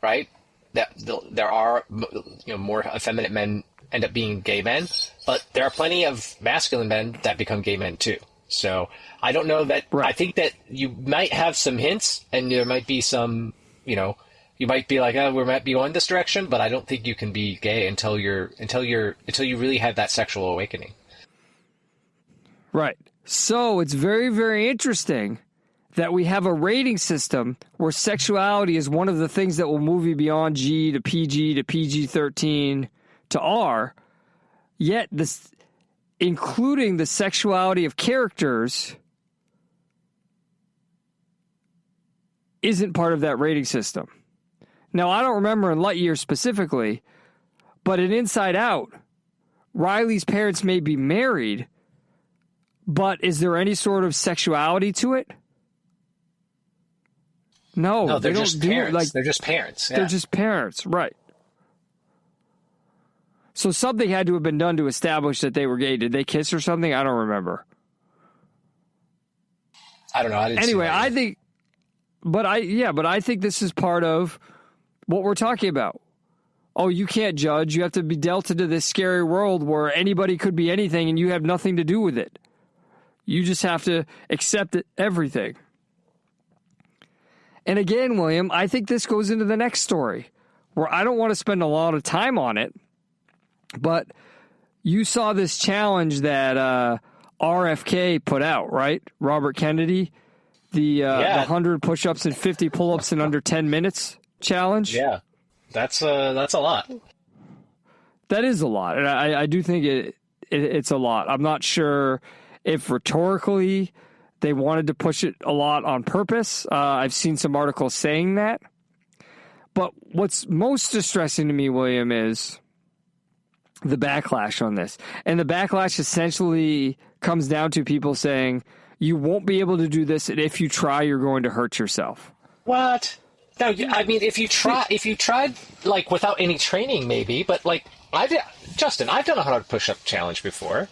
right? That there are more effeminate men end up being gay men, but there are plenty of masculine men that become gay men too. So I don't know that. Right. I think that you might have some hints, and there might be some, you might be like, oh, we might be going this direction, but I don't think you can be gay until you really have that sexual awakening.
Right. So it's very, very interesting that we have a rating system where sexuality is one of the things that will move you beyond G to PG-13 to R, yet this, including the sexuality of characters, isn't part of that rating system. Now, I don't remember in Lightyear specifically, but in Inside Out, Riley's parents may be married, but is there any sort of sexuality to it? No,
they're just parents. They're just parents. Yeah.
They're just parents, right. So something had to have been done to establish that they were gay. Did they kiss or something? I don't remember.
I don't know.
Anyway, I think, but I think this is part of what we're talking about. Oh, you can't judge. You have to be dealt into this scary world where anybody could be anything and you have nothing to do with it. You just have to accept everything. And again, William, I think this goes into the next story where I don't want to spend a lot of time on it, but you saw this challenge that RFK put out, right? Robert Kennedy, the 100 push-ups and 50 pull-ups in under 10 minutes challenge.
Yeah, that's a lot.
That is a lot, and I do think it's a lot. I'm not sure if rhetorically they wanted to push it a lot on purpose. I've seen some articles saying that. But what's most distressing to me, William, is the backlash on this. And the backlash essentially comes down to people saying, you won't be able to do this, and if you try, you're going to hurt yourself.
What? No, I mean, if you tried like without any training, maybe, but like Justin, I've done a 100 push-up challenge before.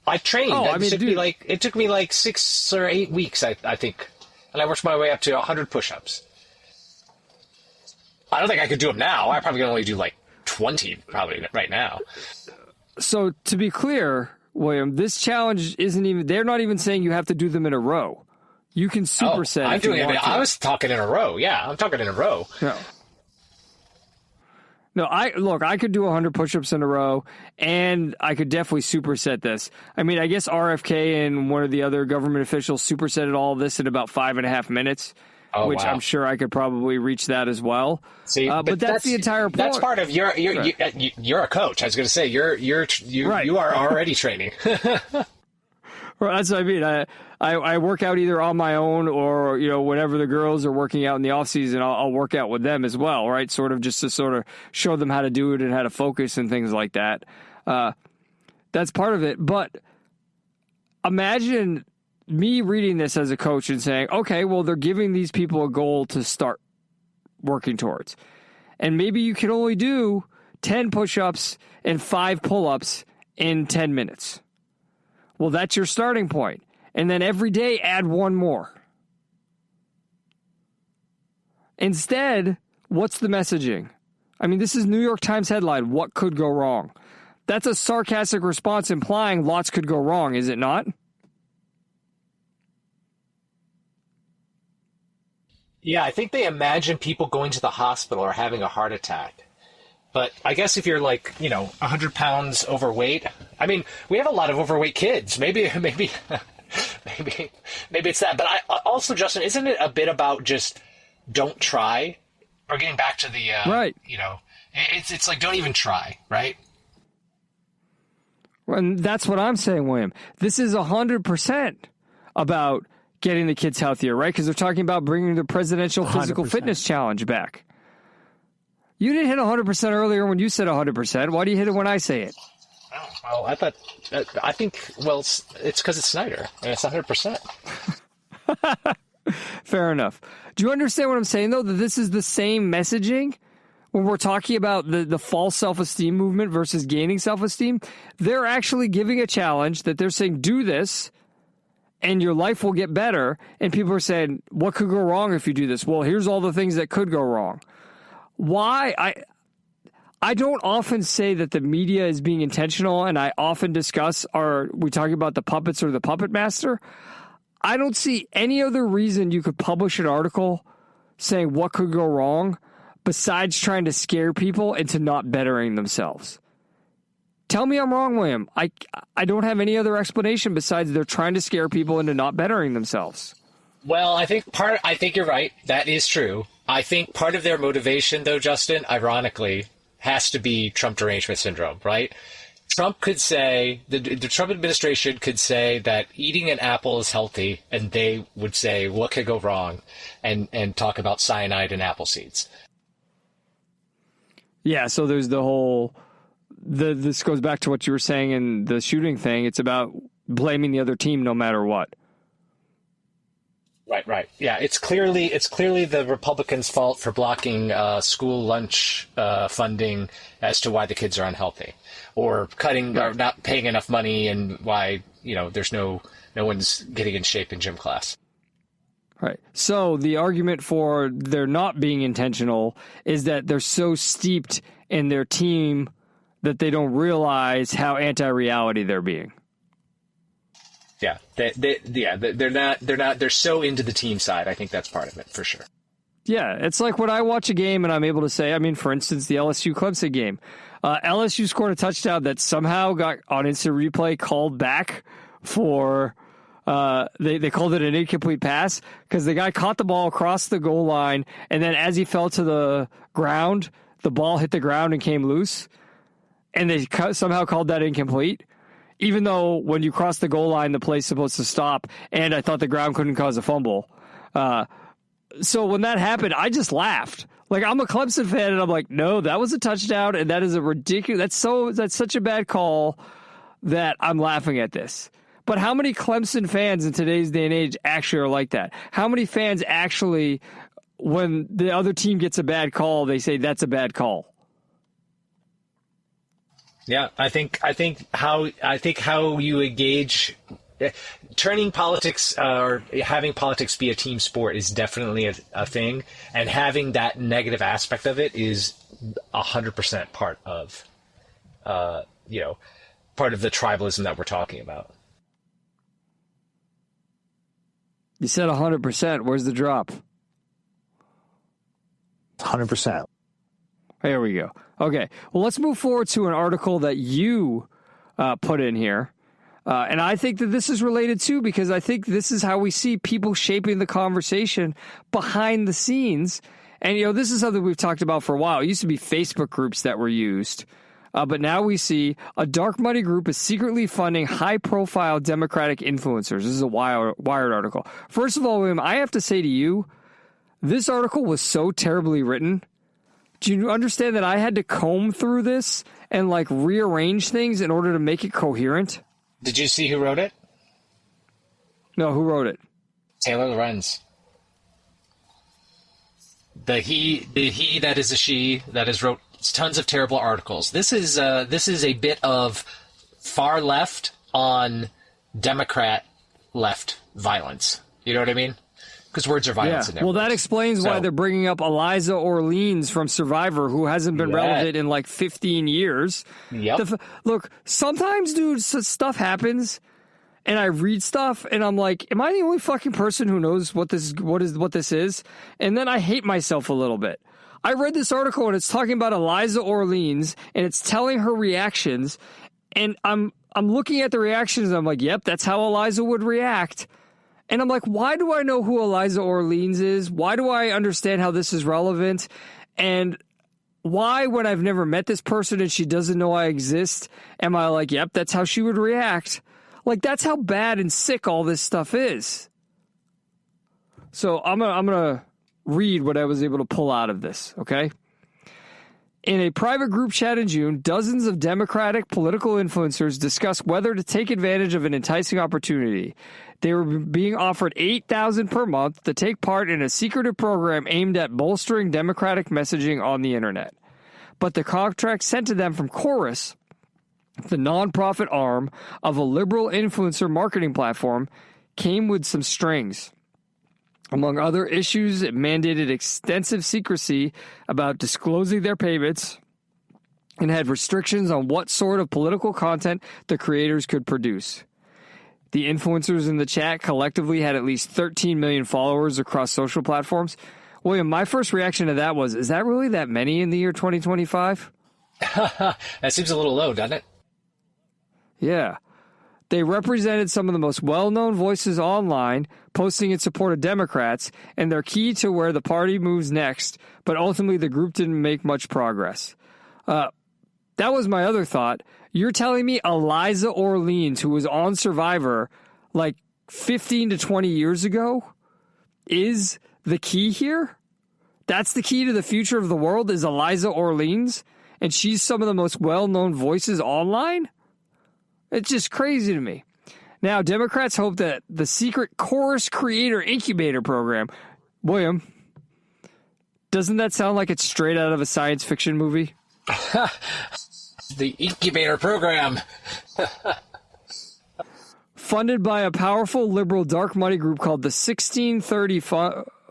I trained. It took me like 6 or 8 weeks, I think, and I worked my way up to 100 push-ups. I don't think I could do them now. I probably can only do like 20 probably right now.
So to be clear, William, this challenge isn't even. They're not even saying you have to do them in a row. You can superset.
I'm doing it. I was talking in a row. Yeah, I'm talking in a row.
No, I could do 100 push-ups in a row, and I could definitely superset this. I mean, I guess RFK and one of the other government officials supersetted all of this in about 5.5 minutes, which wow. I'm sure I could probably reach that as well. See, but that's the entire point.
That's part of you're a coach. I was going to say you are already training.
Well, that's what I mean. I work out either on my own or, whenever the girls are working out in the off season, I'll work out with them as well, right? Sort of just to sort of show them how to do it and how to focus and things like that. That's part of it. But imagine me reading this as a coach and saying, okay, well, they're giving these people a goal to start working towards. And maybe you can only do 10 push-ups and 5 pull-ups in 10 minutes. Well, that's your starting point. And then every day, add one more. Instead, what's the messaging? I mean, this is New York Times headline, what could go wrong? That's a sarcastic response implying lots could go wrong, is it not?
Yeah, I think they imagine people going to the hospital or having a heart attack. But I guess if you're 100 pounds overweight, I mean, we have a lot of overweight kids. Maybe it's that. But also, Justin, isn't it a bit about just don't try? Or getting back to the,
right.
It's like don't even try, right?
And that's what I'm saying, William. This is 100% about getting the kids healthier, right? Because they're talking about bringing the presidential physical 100%. Fitness challenge back. You didn't hit 100% earlier when you said 100%. Why do you hit it when I say it?
Well, I think, it's because it's Snyder, and it's 100%.
Fair enough. Do you understand what I'm saying, though, that this is the same messaging when we're talking about the false self-esteem movement versus gaining self-esteem? They're actually giving a challenge that they're saying, do this, and your life will get better. And people are saying, what could go wrong if you do this? Well, here's all the things that could go wrong. Why? I don't often say that the media is being intentional, and I often discuss, are we talking about the puppets or the puppet master? I don't see any other reason you could publish an article saying what could go wrong besides trying to scare people into not bettering themselves. Tell me I'm wrong, William. I don't have any other explanation besides they're trying to scare people into not bettering themselves.
Well, I think you're right. That is true. I think part of their motivation, though, Justin, ironically, has to be Trump derangement syndrome, right? Trump could say, the Trump administration could say that eating an apple is healthy, and they would say, what could go wrong, and talk about cyanide in apple seeds.
Yeah, so there's the whole, this goes back to what you were saying in the shooting thing. It's about blaming the other team no matter what.
Right. Yeah, it's clearly the Republicans' fault for blocking school lunch funding as to why the kids are unhealthy, or cutting or not paying enough money, and why there's no one's getting in shape in gym class.
Right. So the argument for they're not being intentional is that they're so steeped in their team that they don't realize how anti-reality they're being.
Yeah, they're so into the team side. I think that's part of it for sure.
Yeah, it's like when I watch a game and I'm able to say, for instance, the LSU Clemson game, LSU scored a touchdown that somehow got on instant replay called back for, they called it an incomplete pass because the guy caught the ball across the goal line, and then as he fell to the ground, the ball hit the ground and came loose, and they somehow called that incomplete. Even though when you cross the goal line, the play's supposed to stop, and I thought the ground couldn't cause a fumble. So when that happened, I just laughed. Like, I'm a Clemson fan, and I'm like, no, that was a touchdown, and that is a ridiculous. That's such a bad call that I'm laughing at this. But how many Clemson fans in today's day and age actually are like that? How many fans actually, when the other team gets a bad call, they say that's a bad call?
Yeah, I think how you engage, turning politics or having politics be a team sport is definitely a thing, and having that negative aspect of it is 100% part of, part of the tribalism that we're talking about.
You said 100%. Where's the drop?
100%.
There we go. Okay. Well, let's move forward to an article that you put in here. And I think that this is related too, because I think this is how we see people shaping the conversation behind the scenes. And, this is something we've talked about for a while. It used to be Facebook groups that were used. But now we see a dark money group is secretly funding high-profile Democratic influencers. This is a Wired article. First of all, William, I have to say to you, this article was so terribly written. Do you understand that I had to comb through this and rearrange things in order to make it coherent?
Did you see who wrote it?
No, who wrote it?
Taylor Lorenz. The he that is a she that has wrote tons of terrible articles. This is a bit of far left on Democrat left violence. You know what I mean? Because words are violence.
Yeah. Well, that explains why they're bringing up Eliza Orleans from Survivor, who hasn't been relevant in 15 years.
Yep.
Look, sometimes, dude, stuff happens, and I read stuff, and I'm like, am I the only fucking person who knows what this is? And then I hate myself a little bit. I read this article, and it's talking about Eliza Orleans, and it's telling her reactions, and I'm looking at the reactions, and I'm like, yep, that's how Eliza would react. And I'm like, why do I know who Eliza Orleans is? Why do I understand how this is relevant? And why, when I've never met this person and she doesn't know I exist, am I like, yep, that's how she would react? That's how bad and sick all this stuff is. So I'm gonna read what I was able to pull out of this, okay? In a private group chat in June, dozens of Democratic political influencers discussed whether to take advantage of an enticing opportunity. They were being offered $8,000 per month to take part in a secretive program aimed at bolstering Democratic messaging on the internet. But the contract sent to them from Chorus, the nonprofit arm of a liberal influencer marketing platform, came with some strings. Among other issues, it mandated extensive secrecy about disclosing their payments and had restrictions on what sort of political content the creators could produce. The influencers in the chat collectively had at least 13 million followers across social platforms. William, my first reaction to that was, is that really that many in the year 2025?
That seems a little low, doesn't it?
Yeah. They represented some of the most well-known voices online, posting in support of Democrats, and they're key to where the party moves next, but ultimately the group didn't make much progress. That was my other thought. You're telling me Eliza Orleans, who was on Survivor like 15 to 20 years ago, is the key here? That's the key to the future of the world, is Eliza Orleans? And she's some of the most well-known voices online? It's just crazy to me. Now, Democrats hope that the secret Chorus Creator Incubator Program, William, doesn't that sound like it's straight out of a science fiction movie?
The Incubator Program.
Funded by a powerful liberal dark money group called the 1630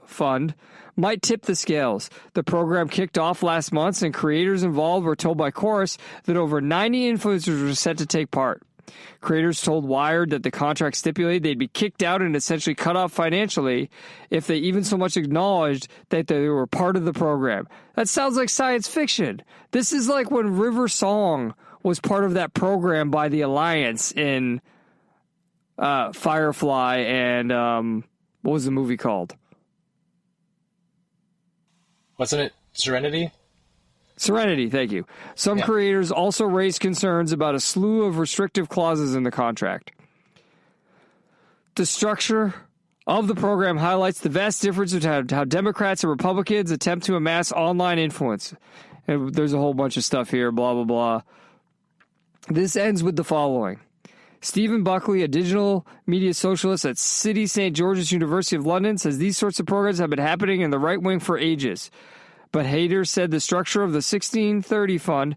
Fund, might tip the scales. The program kicked off last month, and creators involved were told by Chorus that over 90 influencers were set to take part. Creators told Wired that the contract stipulated they'd be kicked out and essentially cut off financially if they even so much acknowledged that they were part of the program. That sounds like science fiction. This is like when River Song was part of that program by the Alliance in Firefly and what was the movie called?
Wasn't it Serenity?
Serenity, thank you. Some creators also raised concerns about a slew of restrictive clauses in the contract. The structure of the program highlights the vast difference between how Democrats and Republicans attempt to amass online influence. And there's a whole bunch of stuff here, blah, blah, blah. This ends with the following. Stephen Buckley, a digital media socialist at City St. George's University of London, says these sorts of programs have been happening in the right wing for ages. But Hader said the structure of the 1630 Fund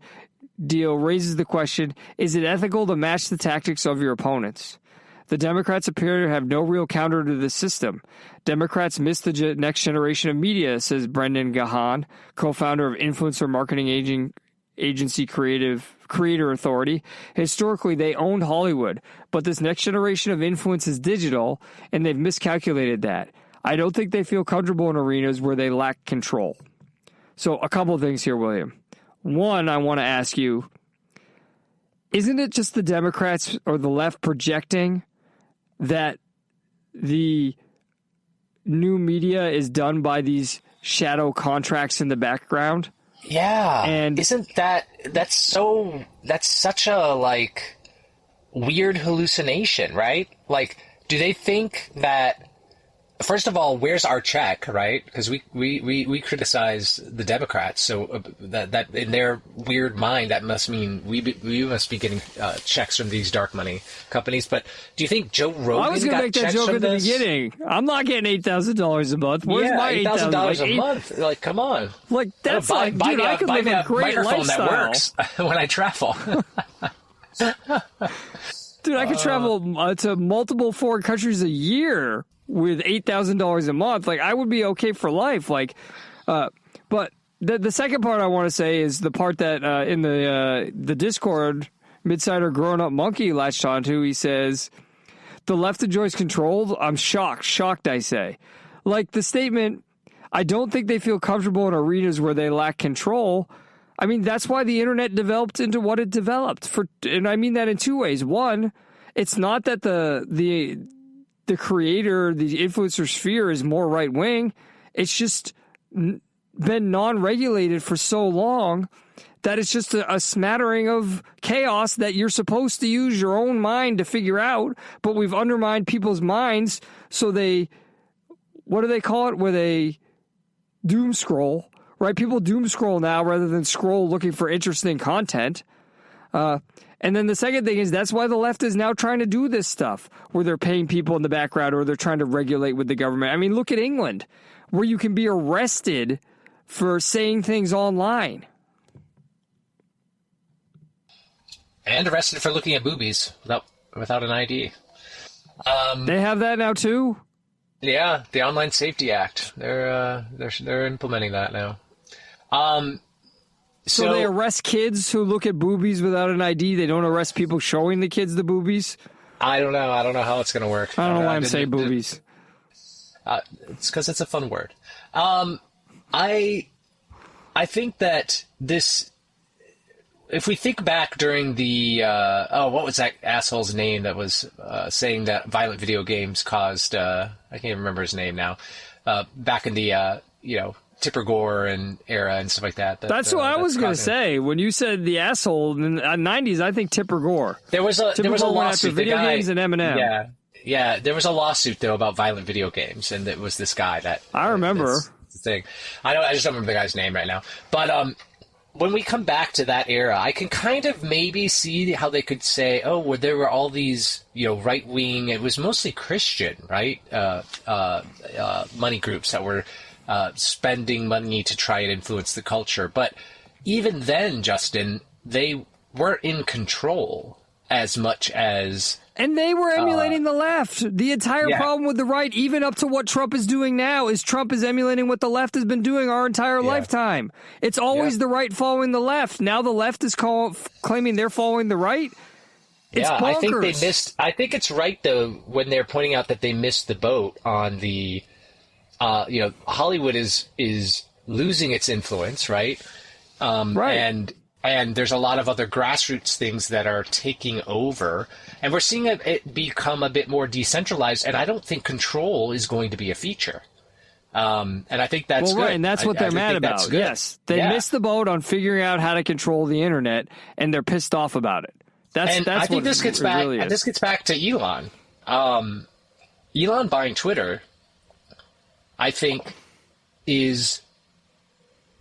deal raises the question, is it ethical to match the tactics of your opponents? The Democrats appear to have no real counter to this system. Democrats miss the next generation of media, says Brendan Gahan, co-founder of influencer marketing agency Creator Authority. Historically, they owned Hollywood, but this next generation of influence is digital, and they've miscalculated that. I don't think they feel comfortable in arenas where they lack control. So a couple of things here, William. One, I want to ask you, isn't it just the Democrats or the left projecting that the new media is done by these shadow contracts in the background?
Yeah.
And
isn't that's such a like weird hallucination, right? Like, do they think that, first of all, where's our check, right? Because we criticize the Democrats, so that in their weird mind that must mean we must be getting checks from these dark money companies. But do you think Joe Rogan
I was going to make that joke at the beginning. I'm not getting $8,000 a month. Where's my
$8,000 a month? Like, come on.
Like, that's like, dude, I could live a great lifestyle.
That works when I travel.
Dude, I could travel to multiple foreign countries a year with $8,000 a month. Like, I would be okay for life. Like, but the second part I want to say is the part that in the Discord, Midsider Grown Up Monkey latched onto. He says, the left enjoys control. I'm shocked, I say. Like, the statement, I don't think they feel comfortable in arenas where they lack control. I mean, that's why the internet developed into what it developed. And I mean that in two ways. One, it's not that the creator, the influencer sphere is more right wing. It's just been non-regulated for so long that it's just a smattering of chaos that you're supposed to use your own mind to figure out. But we've undermined people's minds, so they, what do they call it? Where they doom scroll, right? People doom scroll now rather than scroll looking for interesting content. And then the second thing is that's why the left is now trying to do this stuff where they're paying people in the background or they're trying to regulate with the government. I mean, look at England, where you can be arrested for saying things online.
And arrested for looking at boobies without an ID.
They have that now too?
Yeah, the Online Safety Act. They're implementing that now.
So they arrest kids who look at boobies without an ID. They don't arrest people showing the kids the boobies.
I don't know. I don't know how it's going to work.
I don't know why I'm saying boobies.
It's because it's a fun word. I think that this. If we think back during the what was that asshole's name that was saying that violent video games caused I can't remember his name now. Back in the Tipper Gore and era and stuff like that.
That's what I was going to say when you said the asshole in the 90s. I think Tipper Gore.
There was a lawsuit.
Video games and Eminem.
Yeah. There was a lawsuit though about violent video games, and it was this guy that
I remember.
The thing. I just don't remember the guy's name right now. But when we come back to that era, I can kind of maybe see how they could say, oh, well, there were all these, right wing. It was mostly Christian, right? Money groups that were spending money to try and influence the culture. But even then, Justin, they weren't in control as much as.
And they were emulating the left. The entire problem with the right, even up to what Trump is doing now, is Trump is emulating what the left has been doing our entire lifetime. It's always the right following the left. Now the left is claiming they're following the right. It's bonkers.
I think they missed. I think it's right though when they're pointing out that they missed the boat on the. Hollywood is losing its influence, right?
Right.
And there's a lot of other grassroots things that are taking over. And we're seeing it become a bit more decentralized. And I don't think control is going to be a feature. And I think that's good.
Right, and that's what they're mad about. Yes. They missed the boat on figuring out how to control the internet, and they're pissed off about it. I think
this gets back. Really this gets back to Elon. Elon buying Twitter, I think, is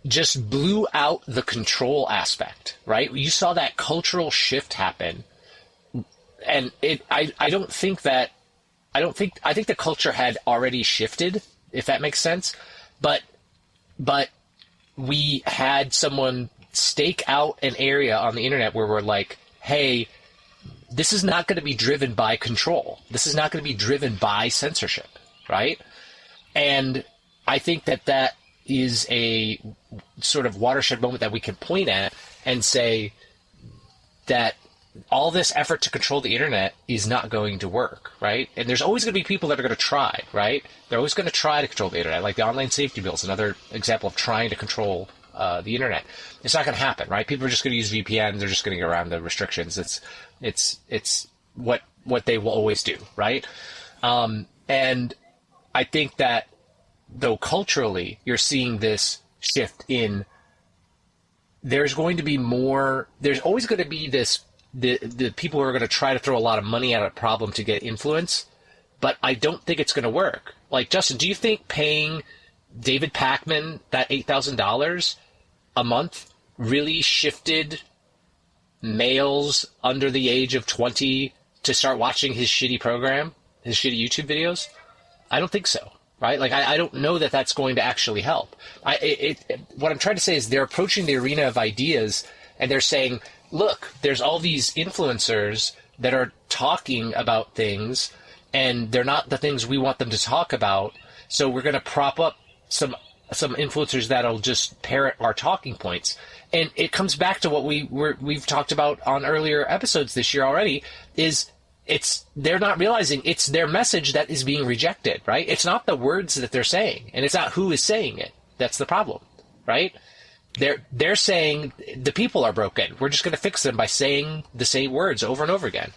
just blew out the control aspect, right? You saw that cultural shift happen, and I think the culture had already shifted, if that makes sense, but we had someone stake out an area on the internet where we're like, hey, this is not going to be driven by control. This is not going to be driven by censorship, right? And I think that is a sort of watershed moment that we can point at and say that all this effort to control the internet is not going to work, right? And there's always going to be people that are going to try, right? They're always going to try to control the internet. Like the online safety bill is another example of trying to control the internet. It's not going to happen, right? People are just going to use VPNs. They're just going to get around the restrictions. It's what they will always do, right? And I think that though culturally you're seeing this shift in, there's always going to be the people who are going to try to throw a lot of money at a problem to get influence, but I don't think it's going to work. Like, Justin, do you think paying David Pakman that $8,000 a month really shifted males under the age of 20 to start watching his shitty program, his shitty YouTube videos? I don't think so. Right? Like, I don't know that that's going to actually help. What I'm trying to say is they're approaching the arena of ideas and they're saying, look, there's all these influencers that are talking about things and they're not the things we want them to talk about. So we're going to prop up some influencers that'll just parrot our talking points. And it comes back to what we've talked about on earlier episodes this year already, is they're not realizing it's their message that is being rejected, right? It's not the words that they're saying, and it's not who is saying it. That's the problem, right? They're saying the people are broken. We're just going to fix them by saying the same words over and over again.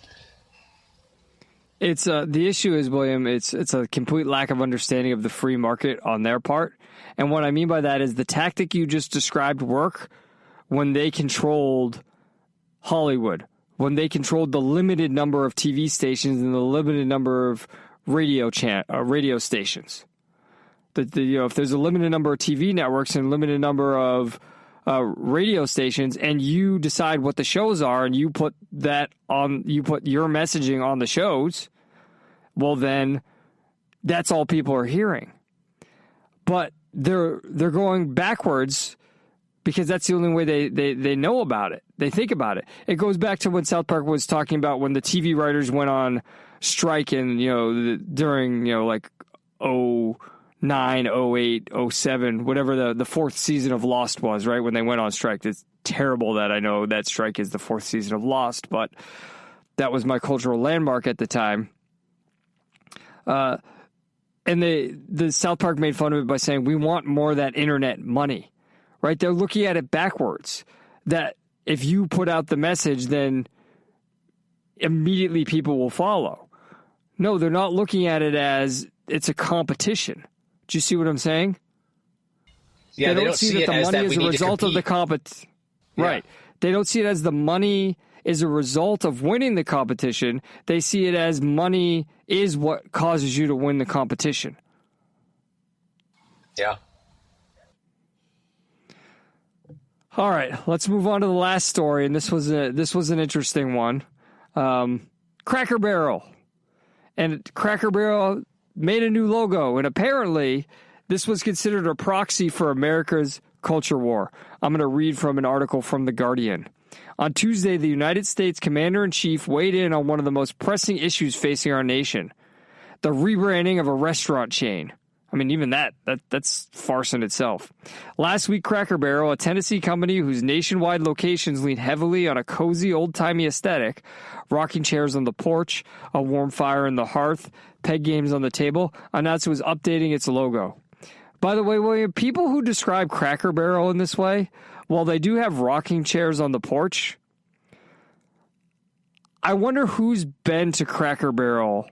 It's the issue is, William, it's a complete lack of understanding of the free market on their part. And what I mean by that is the tactic you just described worked when they controlled Hollywood, when they controlled the limited number of TV stations and the limited number of radio stations. if there's a limited number of TV networks and a limited number of radio stations, and you decide what the shows are, and you put your messaging on the shows, well, then that's all people are hearing. But they're going backwards because that's the only way they know about it. They think about it. It goes back to when South Park was talking about when the TV writers went on strike and, during, like 09, 08, 07, whatever the fourth season of Lost was, right? When they went on strike. It's terrible that I know that strike is the fourth season of Lost, but that was my cultural landmark at the time. And the South Park made fun of it by saying, we want more of that internet money, right? They're looking at it backwards, that if you put out the message, then immediately people will follow. No, they're not looking at it as it's a competition. Do you see what I'm saying?
Yeah, they don't see that the money is a result of the
competition. Right. They don't see it as the money is a result of winning the competition. They see it as money is what causes you to win the competition.
Yeah.
All right, let's move on to the last story, and this was an interesting one. Cracker Barrel. And Cracker Barrel made a new logo, and apparently this was considered a proxy for America's culture war. I'm going to read from an article from The Guardian. On Tuesday, the United States Commander-in-Chief weighed in on one of the most pressing issues facing our nation, the rebranding of a restaurant chain. I mean, even that's farce in itself. Last week, Cracker Barrel, a Tennessee company whose nationwide locations lean heavily on a cozy, old-timey aesthetic, rocking chairs on the porch, a warm fire in the hearth, peg games on the table, announced it was updating its logo. By the way, William, people who describe Cracker Barrel in this way, while they do have rocking chairs on the porch, I wonder who's been to Cracker Barrel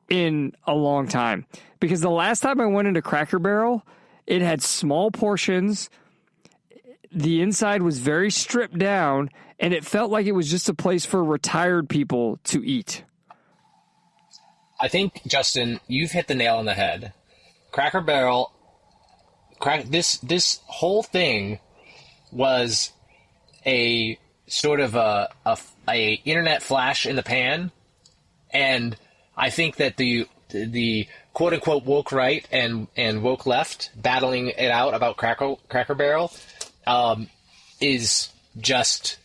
in a long time, because the last time I went into Cracker Barrel, it had small portions, the inside was very stripped down, and it felt like it was just a place for retired people to eat.
I think, Justin, you've hit the nail on the head. Cracker Barrel, this whole thing was a sort of a internet flash in the pan, and I think that the quote unquote woke right and woke left battling it out about Cracker Barrel is just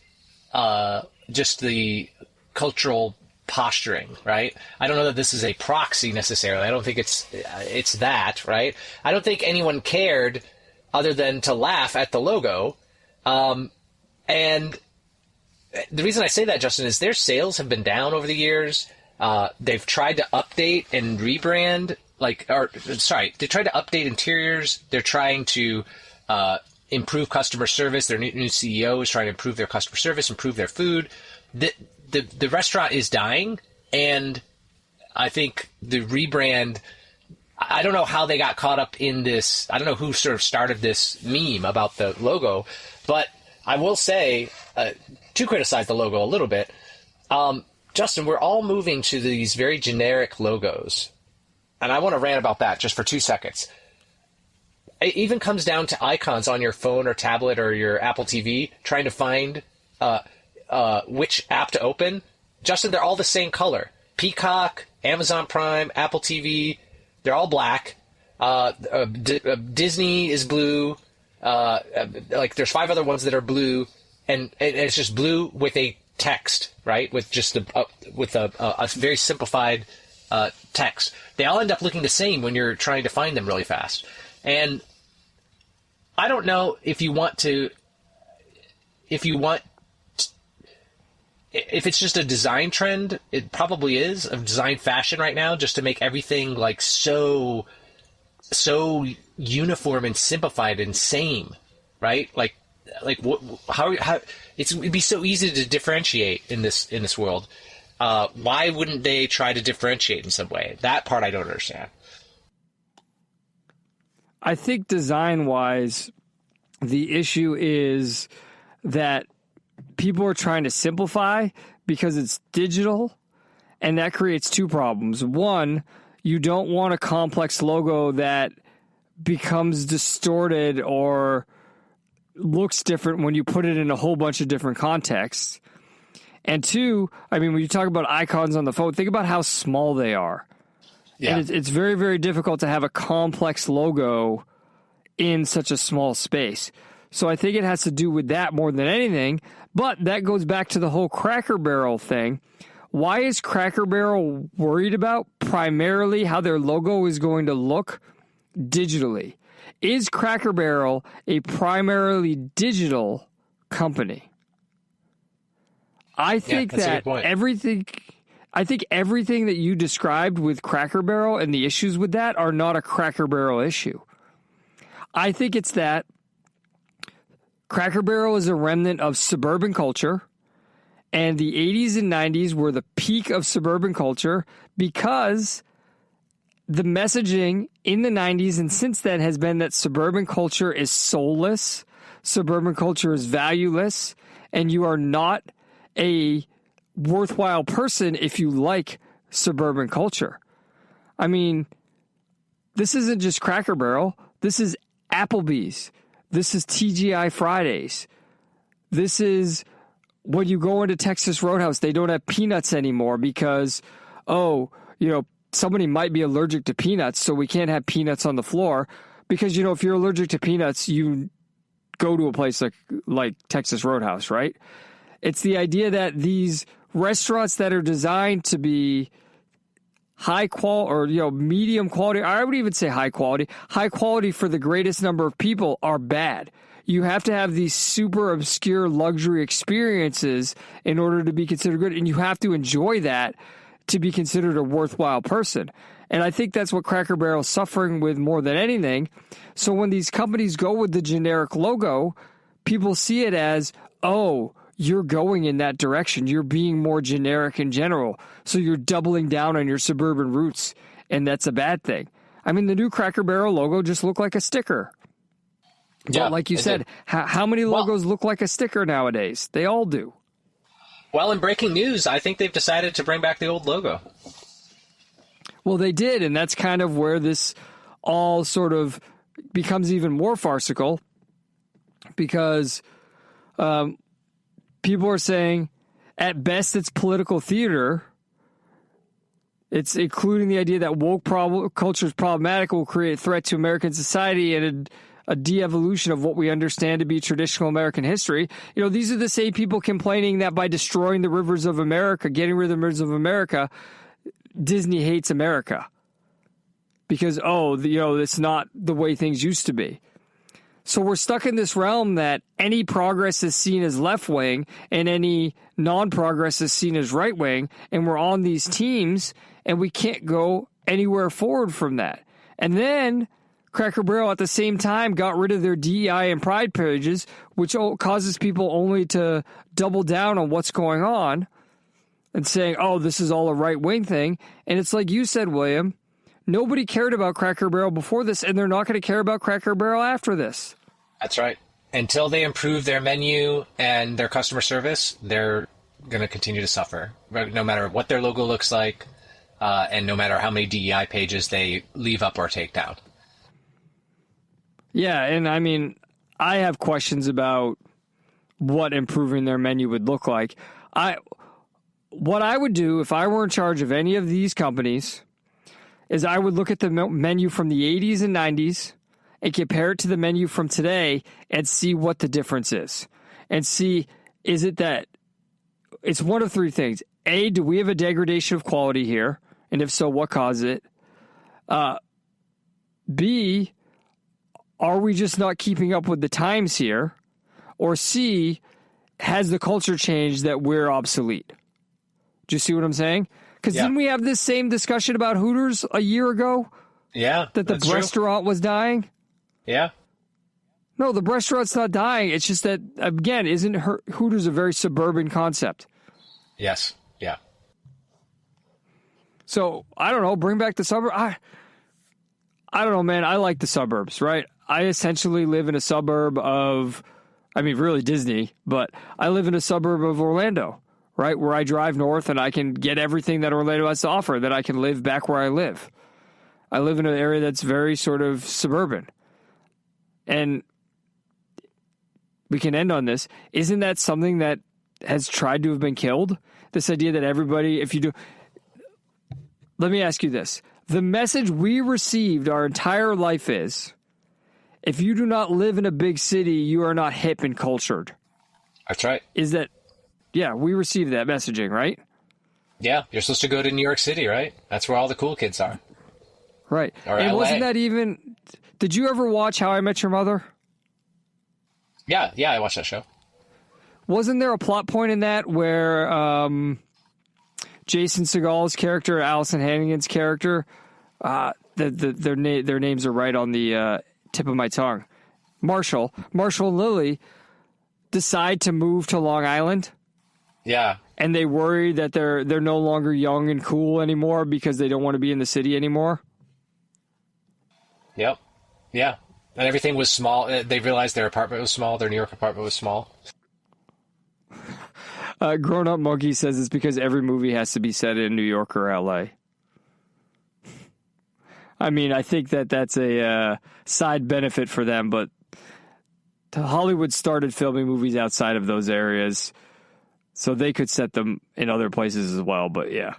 the cultural posturing, right? I don't know that this is a proxy necessarily. I don't think it's that, right? I don't think anyone cared other than to laugh at the logo. And the reason I say that, Justin, is their sales have been down over the years. They've tried to update and rebrand, they tried to update interiors. They're trying to improve customer service. Their new CEO is trying to improve their customer service, improve their food. The restaurant is dying, and I think the rebrand, I don't know how they got caught up in this. I don't know who sort of started this meme about the logo, but I will say, to criticize the logo a little bit, Justin, we're all moving to these very generic logos, and I want to rant about that just for 2 seconds. It even comes down to icons on your phone or tablet or your Apple TV, trying to find which app to open. Justin, they're all the same color. Peacock, Amazon Prime, Apple TV, they're all black. Disney is blue. There's 5 other ones that are blue, and it's just blue with a text, right? With just a very simplified text. They all end up looking the same when you're trying to find them really fast. And I don't know if it's just a design trend. It probably is of design fashion right now, just to make everything like so uniform and simplified and same, right? How it'd be so easy to differentiate in this world. Why wouldn't they try to differentiate in some way? That part I don't understand.
I think design-wise, the issue is that people are trying to simplify because it's digital, and that creates 2 problems. One, you don't want a complex logo that becomes distorted or looks different when you put it in a whole bunch of different contexts. And two, I mean, when you talk about icons on the phone, think about how small they are.
Yeah.
And it's very, very difficult to have a complex logo in such a small space. So I think it has to do with that more than anything. But that goes back to the whole Cracker Barrel thing. Why is Cracker Barrel worried about primarily how their logo is going to look digitally? Is Cracker Barrel a primarily digital company? I think that everything that you described with Cracker Barrel and the issues with that are not a Cracker Barrel issue. I think it's that Cracker Barrel is a remnant of suburban culture, and the 80s and 90s were the peak of suburban culture because the messaging in the 90s and since then has been that suburban culture is soulless, suburban culture is valueless, and you are not a worthwhile person if you like suburban culture. I mean, this isn't just Cracker Barrel. This is Applebee's. This is TGI Fridays. This is when you go into Texas Roadhouse, they don't have peanuts anymore because, somebody might be allergic to peanuts, so we can't have peanuts on the floor. Because, if you're allergic to peanuts, you go to a place like Texas Roadhouse, right? It's the idea that these restaurants that are designed to be high quality or, medium quality, I would even say high quality for the greatest number of people are bad. You have to have these super obscure luxury experiences in order to be considered good, and you have to enjoy that to be considered a worthwhile person. And I think that's what Cracker Barrel is suffering with more than anything. So when these companies go with the generic logo, people see it as, oh, you're going in that direction. You're being more generic in general. So you're doubling down on your suburban roots, and that's a bad thing. I mean, the new Cracker Barrel logo just looked like a sticker.
Yeah,
but like you said, how many logos look like a sticker nowadays? They all do.
Well, in breaking news, I think they've decided to bring back the old logo.
Well, they did, and that's kind of where this all sort of becomes even more farcical because people are saying, at best, it's political theater. It's including the idea that woke culture is problematic, will create a threat to American society and a de-evolution of what we understand to be traditional American history. These are the same people complaining that by destroying the rivers of America, getting rid of the rivers of America, Disney hates America. Because, it's not the way things used to be. So we're stuck in this realm that any progress is seen as left-wing and any non-progress is seen as right-wing, and we're on these teams, and we can't go anywhere forward from that. And then Cracker Barrel at the same time got rid of their DEI and pride pages, which causes people only to double down on what's going on and saying, oh, this is all a right-wing thing. And it's like you said, William, nobody cared about Cracker Barrel before this, and they're not going to care about Cracker Barrel after this.
That's right. Until they improve their menu and their customer service, they're going to continue to suffer, no matter what their logo looks like, and no matter how many DEI pages they leave up or take down.
Yeah, and I mean, I have questions about what improving their menu would look like. What I would do if I were in charge of any of these companies is I would look at the menu from the 80s and 90s and compare it to the menu from today and see what the difference is. And see, is it that it's one of three things. A, do we have a degradation of quality here? And if so, what caused it? B, are we just not keeping up with the times here? Or C, has the culture changed that we're obsolete? Do you see what I'm saying? Because didn't we have this same discussion about Hooters a year ago?
Yeah.
That the restaurant was dying?
Yeah.
No, the restaurant's not dying. It's just that, again, isn't Hooters a very suburban concept?
Yes. Yeah.
So, I don't know, bring back the suburb. I don't know, man. I like the suburbs, right? I essentially live in a suburb of, really Disney, but I live in a suburb of Orlando, right? Where I drive north and I can get everything that Orlando has to offer, that I can live back where I live. I live in an area that's very sort of suburban. And we can end on this. Isn't that something that has tried to have been killed? This idea that everybody, if you do... Let me ask you this. The message we received our entire life is, if you do not live in a big city, you are not hip and cultured.
That's right.
Is that... Yeah, we received that messaging, right?
Yeah, you're supposed to go to New York City, right? That's where all the cool kids are.
Right.
Or
and
LA.
wasn't that even... Did you ever watch How I Met Your Mother?
Yeah, I watched that show.
Wasn't there a plot point in that where Jason Segal's character, Allison Hannigan's character, their names are right on the tip of my tongue. Marshall and Lily decide to move to Long Island.
Yeah.
And they worry that they're no longer young and cool anymore because they don't want to be in the city anymore.
Yep. Yeah. And everything was small. They realized their apartment was small. Their New York apartment was small.
Grown Up Monkey says it's because every movie has to be set in New York or LA. I mean, I think that's a side benefit for them, but Hollywood started filming movies outside of those areas, so they could set them in other places as well. But yeah.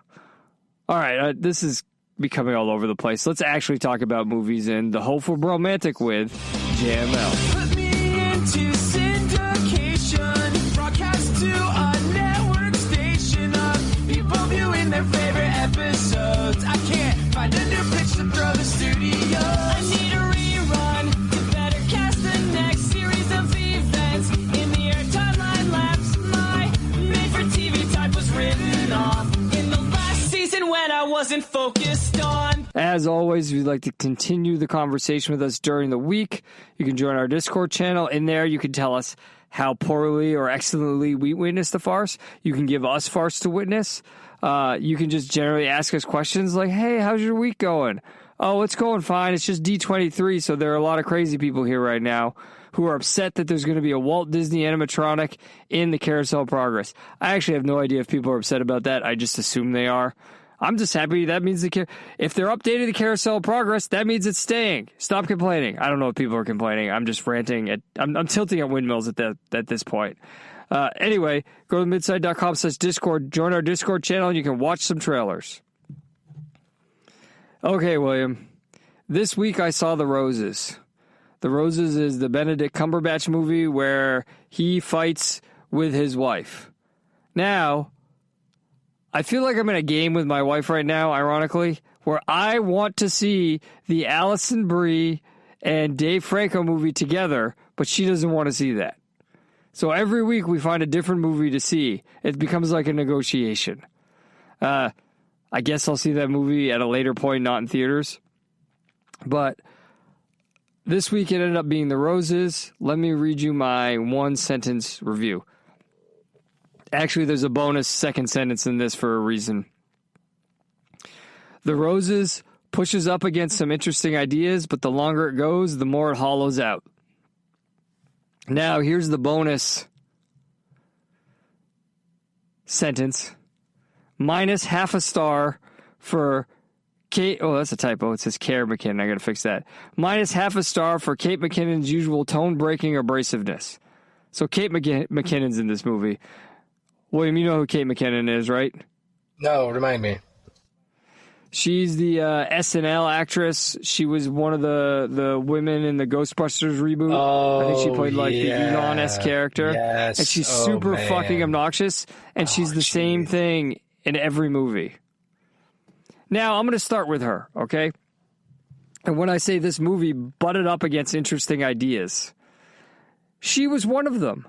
All right, this is becoming all over the place. Let's actually talk about movies in The Hopeful Romantic with JML.
Put me into syndication, broadcast to a network station of people viewing their favorite episodes. I can't find a new pitch to throw the studio. I need a rerun to better cast the next series of events. In the air timeline lapse, my made-for-TV type was written off in the last season when I wasn't focused on.
As always, if you'd like to continue the conversation with us during the week, you can join our Discord channel. In there, you can tell us how poorly or excellently we witnessed the farce. You can give us farce to witness. You can just generally ask us questions like, hey, how's your week going? Oh, it's going fine. It's just D23, so there are a lot of crazy people here right now who are upset that there's going to be a Walt Disney animatronic in the Carousel of Progress. I actually have no idea if people are upset about that. I just assume they are. I'm just happy that means if they're updating the Carousel of Progress, that means it's staying. Stop complaining. I don't know if people are complaining. I'm just ranting. I'm tilting at windmills at this point. Anyway, go to midside.com/Discord, join our Discord channel, and you can watch some trailers. Okay, William. This week I saw The Roses. The Roses is the Benedict Cumberbatch movie where he fights with his wife. Now, I feel like I'm in a game with my wife right now, ironically, where I want to see the Alison Brie and Dave Franco movie together, but she doesn't want to see that. So every week we find a different movie to see. It becomes like a negotiation. I guess I'll see that movie at a later point, not in theaters. But this week it ended up being The Roses. Let me read you my one-sentence review. Actually, there's a bonus second sentence in this for a reason. The Roses pushes up against some interesting ideas, but the longer it goes, the more it hollows out. Now, here's the bonus sentence. Minus half a star for Kate. Oh, that's a typo. It says Kate McKinnon. I got to fix that. Minus half a star for Kate McKinnon's usual tone-breaking abrasiveness. So Kate McKinnon's in this movie. William, you know who Kate McKinnon is, right?
No, remind me.
She's the SNL actress. She was one of the women in the Ghostbusters reboot. I think she played like the Enon-esque character.
Yes.
And she's super fucking obnoxious. And she's the same thing in every movie. Now, I'm going to start with her, okay? And when I say this movie butted up against interesting ideas, she was one of them.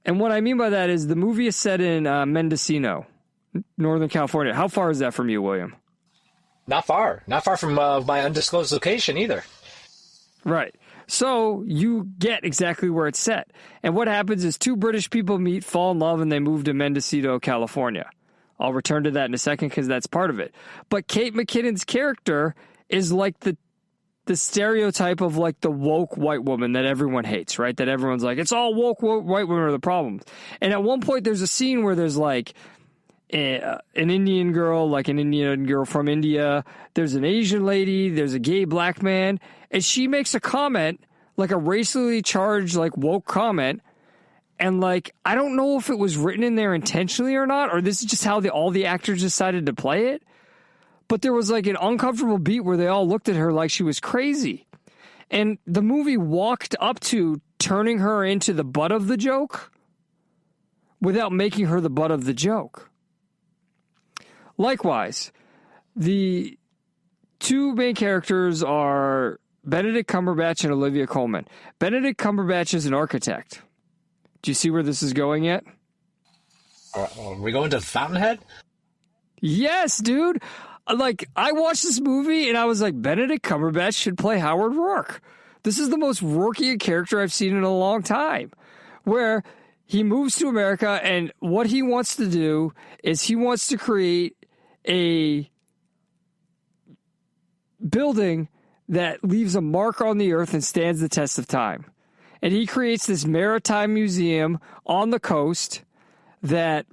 And what I mean by that is the movie is set in Mendocino, Northern California. How far is that from you, William?
Not far. Not far from my undisclosed location either.
Right. So you get exactly where it's set. And what happens is two British people meet, fall in love, and they move to Mendocino, California. I'll return to that in a second because that's part of it. But Kate McKinnon's character is like the stereotype of like the woke white woman that everyone hates, right? That everyone's like, it's all woke white women are the problems. And at one point there's a scene where there's like an Indian girl, like an Indian girl from India. There's an Asian lady. There's a gay black man. And she makes a comment, like a racially charged, like woke comment. And like, I don't know if it was written in there intentionally or not, or this is just how all the actors decided to play it. But there was like an uncomfortable beat where they all looked at her like she was crazy. And the movie walked up to turning her into the butt of the joke without making her the butt of the joke. Likewise, the two main characters are Benedict Cumberbatch and Olivia Colman. Benedict Cumberbatch is an architect. Do you see where this is going yet?
Are we going to Fountainhead?
Yes, dude. Like, I watched this movie and I was like, Benedict Cumberbatch should play Howard Rourke. This is the most Rourke character I've seen in a long time. Where he moves to America and what he wants to do is he wants to create a building that leaves a mark on the earth and stands the test of time. And he creates this maritime museum on the coast that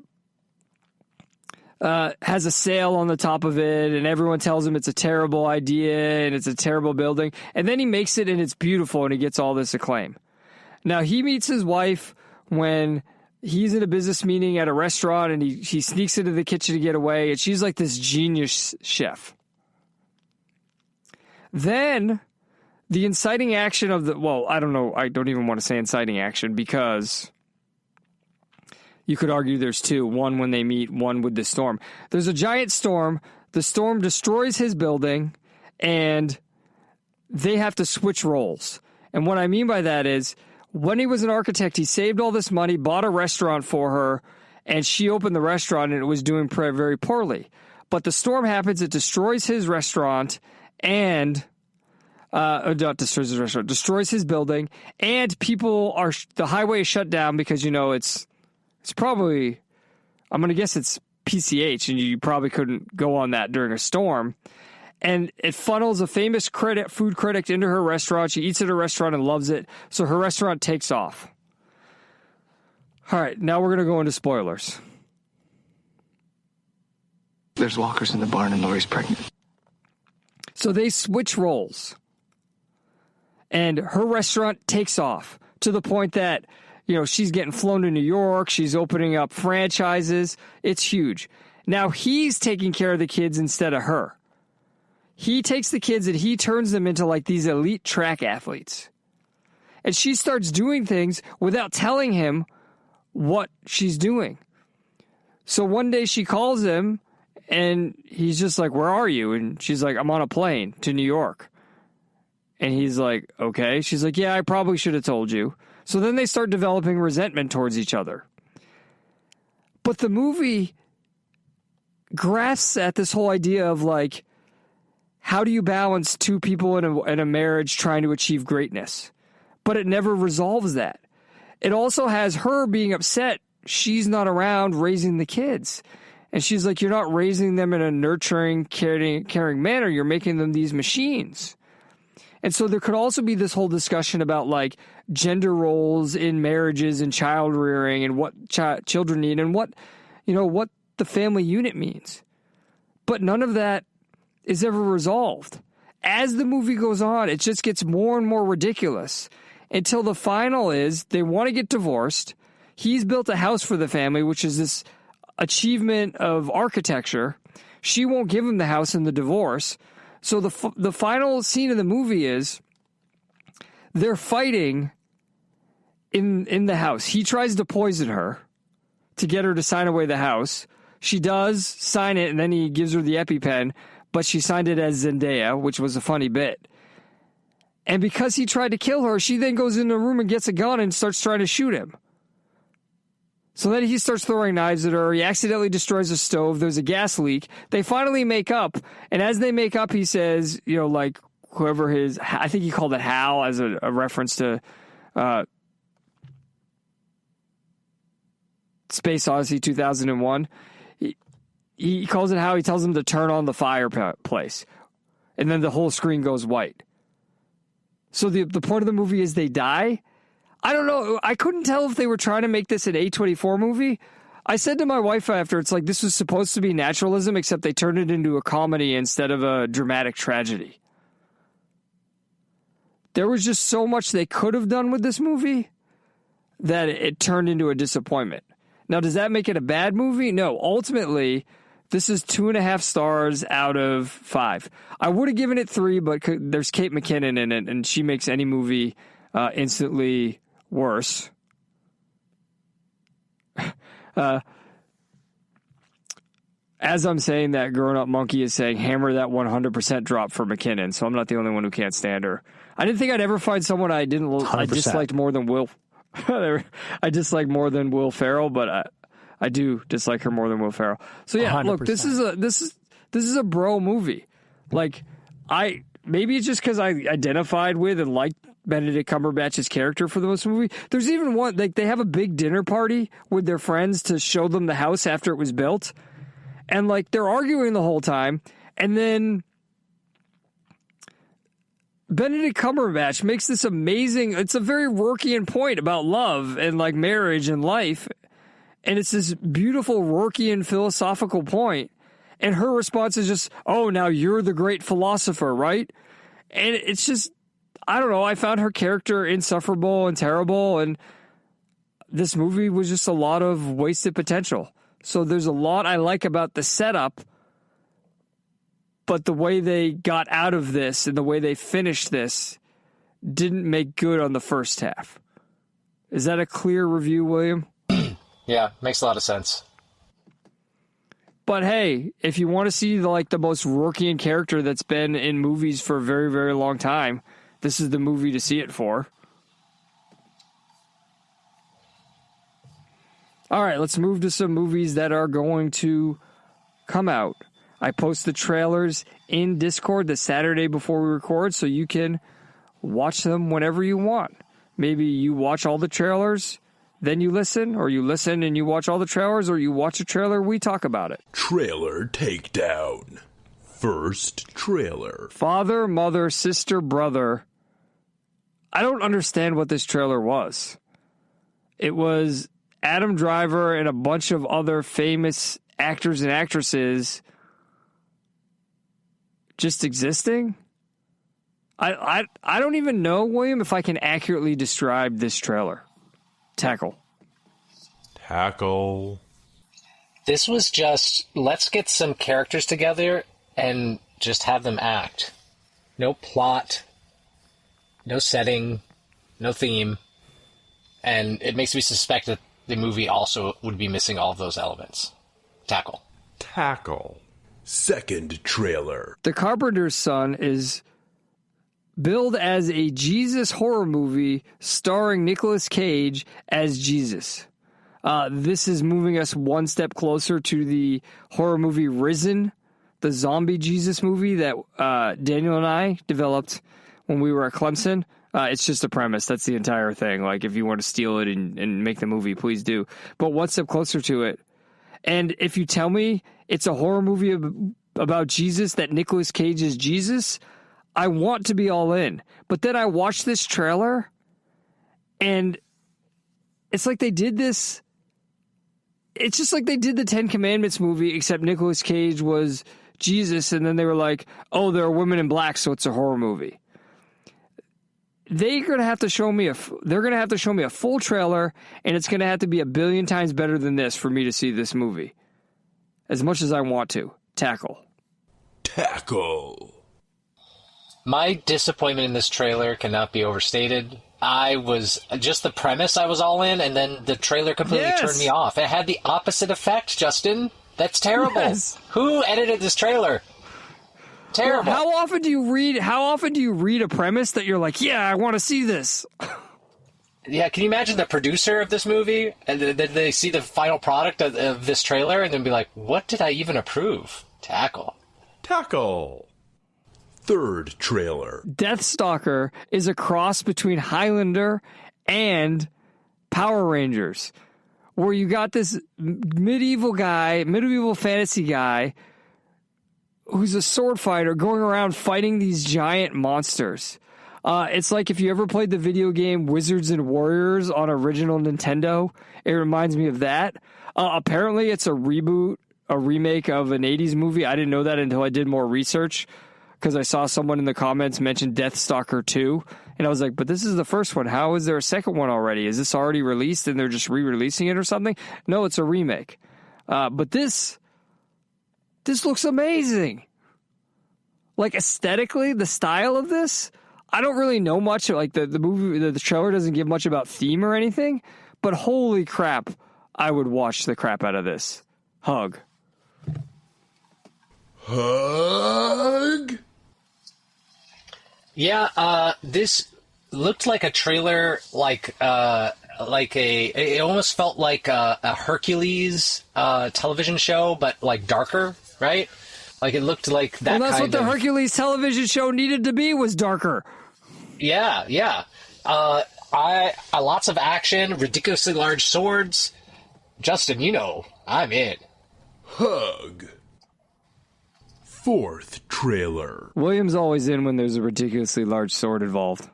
has a sail on the top of it, and everyone tells him it's a terrible idea and it's a terrible building. And then he makes it and it's beautiful and he gets all this acclaim. Now, he meets his wife when he's in a business meeting at a restaurant and he sneaks into the kitchen to get away, and she's like this genius chef. Then the inciting action of I don't know. I don't even want to say inciting action because you could argue there's two. One when they meet, one with the storm. There's a giant storm. The storm destroys his building, and they have to switch roles. And what I mean by that is when he was an architect, he saved all this money, bought a restaurant for her, and she opened the restaurant, and it was doing very poorly. But the storm happens. It destroys his restaurant and... not destroys his restaurant, destroys his building, and the highway is shut down because, it's probably, I'm going to guess it's PCH, and you probably couldn't go on that during a storm. And it funnels a famous food critic into her restaurant. She eats at her restaurant and loves it, so her restaurant takes off. All right, now we're going to go into spoilers.
There's walkers in the barn and Lori's pregnant.
So they switch roles. And her restaurant takes off to the point that, she's getting flown to New York. She's opening up franchises. It's huge. Now he's taking care of the kids instead of her. He takes the kids and he turns them into like these elite track athletes. And she starts doing things without telling him what she's doing. So one day she calls him and he's just like, "Where are you?" And she's like, "I'm on a plane to New York." And he's like, "Okay." She's like, "Yeah, I probably should have told you." So then they start developing resentment towards each other. But the movie grasps at this whole idea of like, how do you balance two people in a marriage trying to achieve greatness? But it never resolves that. It also has her being upset she's not around raising the kids. And she's like, "You're not raising them in a nurturing, caring manner. You're making them these machines." And so there could also be this whole discussion about like gender roles in marriages and child rearing and what children need and what the family unit means. But none of that is ever resolved. As the movie goes on, it just gets more and more ridiculous until the final is they want to get divorced. He's built a house for the family, which is this achievement of architecture. She won't give him the house in the divorce. So the final scene of the movie is they're fighting in the house. He tries to poison her to get her to sign away the house. She does sign it, and then he gives her the EpiPen, but she signed it as Zendaya, which was a funny bit. And because he tried to kill her, she then goes in the room and gets a gun and starts trying to shoot him. So then he starts throwing knives at her. He accidentally destroys a stove. There's a gas leak. They finally make up. And as they make up, he says, like whoever I think he called it Hal as a reference to Space Odyssey 2001. He calls it Hal. He tells him to turn on the fireplace. And then the whole screen goes white. So the point of the movie is they die. I don't know. I couldn't tell if they were trying to make this an A24 movie. I said to my wife after, it's like this was supposed to be naturalism, except they turned it into a comedy instead of a dramatic tragedy. There was just so much they could have done with this movie that it turned into a disappointment. Now, does that make it a bad movie? No. Ultimately, this is 2.5 stars out of 5. I would have given it 3, but there's Kate McKinnon in it, and she makes any movie instantly worse. As I'm saying that, Grown Up Monkey is saying, hammer that 100% drop for McKinnon, so I'm not the only one who can't stand her. I didn't think I'd ever find someone I disliked more than Will. I dislike more than Will Ferrell, but I do dislike her more than Will Ferrell. So yeah, 100%. Look, this is a bro movie. Like, maybe it's just because I identified with and liked Benedict Cumberbatch's character for the most movie. There's even one, like, they have a big dinner party with their friends to show them the house after it was built, and like they're arguing the whole time, and then Benedict Cumberbatch makes this amazing, it's a very Rorkean point about love and like marriage and life. And it's this beautiful Rorkean philosophical point. And her response is just, oh, now you're the great philosopher, right? And it's just, I don't know. I found her character insufferable and terrible. And this movie was just a lot of wasted potential. So there's a lot I like about the setup, but the way they got out of this and the way they finished this didn't make good on the first half. Is that a clear review, William?
Yeah, makes a lot of sense.
But hey, if you want to see the most Rorkean character that's been in movies for a very, very long time, this is the movie to see it for. All right, let's move to some movies that are going to come out. I post the trailers in Discord the Saturday before we record, so you can watch them whenever you want. Maybe you watch all the trailers, then you listen, or you listen and you watch all the trailers, or you watch a trailer, we talk about it.
Trailer takedown. First trailer.
Father, mother, sister, brother. I don't understand what this trailer was. It was Adam Driver and a bunch of other famous actors and actresses just existing. I don't even know, William, if I can accurately describe this trailer. Tackle.
This was just, let's get some characters together and just have them act. No plot, no setting, no theme. And it makes me suspect that the movie also would be missing all of those elements. Tackle.
Second trailer.
The Carpenter's Son is billed as a Jesus horror movie starring Nicolas Cage as Jesus. This is moving us one step closer to the horror movie Risen, the zombie Jesus movie that Daniel and I developed when we were at Clemson. It's just a premise. That's the entire thing. Like, if you want to steal it and make the movie, please do. But one step closer to it. And if you tell me it's a horror movie about Jesus, that Nicolas Cage is Jesus, I want to be all in. But then I watched this trailer, and it's like they did this. It's just like they did the Ten Commandments movie, except Nicolas Cage was Jesus, and then they were like, oh, there are women in black, so it's a horror movie. They're going to have to show me a full trailer, and it's going to have to be 1 billion times better than this for me to see this movie. As much as I want to. Tackle.
My disappointment in this trailer cannot be overstated. I was just the premise I was all in, and then the trailer completely turned me off. It had the opposite effect, Justin. That's terrible.
Yes.
Who edited this trailer? Terrible.
Well, how often do you read a premise that you're like, yeah, I want to see this?
Yeah, can you imagine the producer of this movie, and then they see the final product of this trailer, and then be like, what did I even approve? Tackle.
Third trailer.
Deathstalker is a cross between Highlander and Power Rangers, where you got this medieval fantasy guy who's a sword fighter going around fighting these giant monsters. It's like if you ever played the video game Wizards and Warriors on original Nintendo, it reminds me of that. Apparently, it's a reboot, a remake of an 80s movie. I didn't know that until I did more research because I saw someone in the comments mention Deathstalker 2. And I was like, but this is the first one. How is there a second one already? Is this already released and they're just re-releasing it or something? No, it's a remake. But this looks amazing. Like, aesthetically, the style of this, I don't really know much. Like, the movie, the trailer doesn't give much about theme or anything. But holy crap, I would watch the crap out of this. Hug.
Yeah, this looked like a trailer, it almost felt like a Hercules television show, but like darker, right? Like it looked like that.
Well, that's what the Hercules television show needed to be, was darker.
Yeah. Lots of action, ridiculously large swords. Justin, I'm in.
Hug. Fourth trailer.
William's always in when there's a ridiculously large sword involved.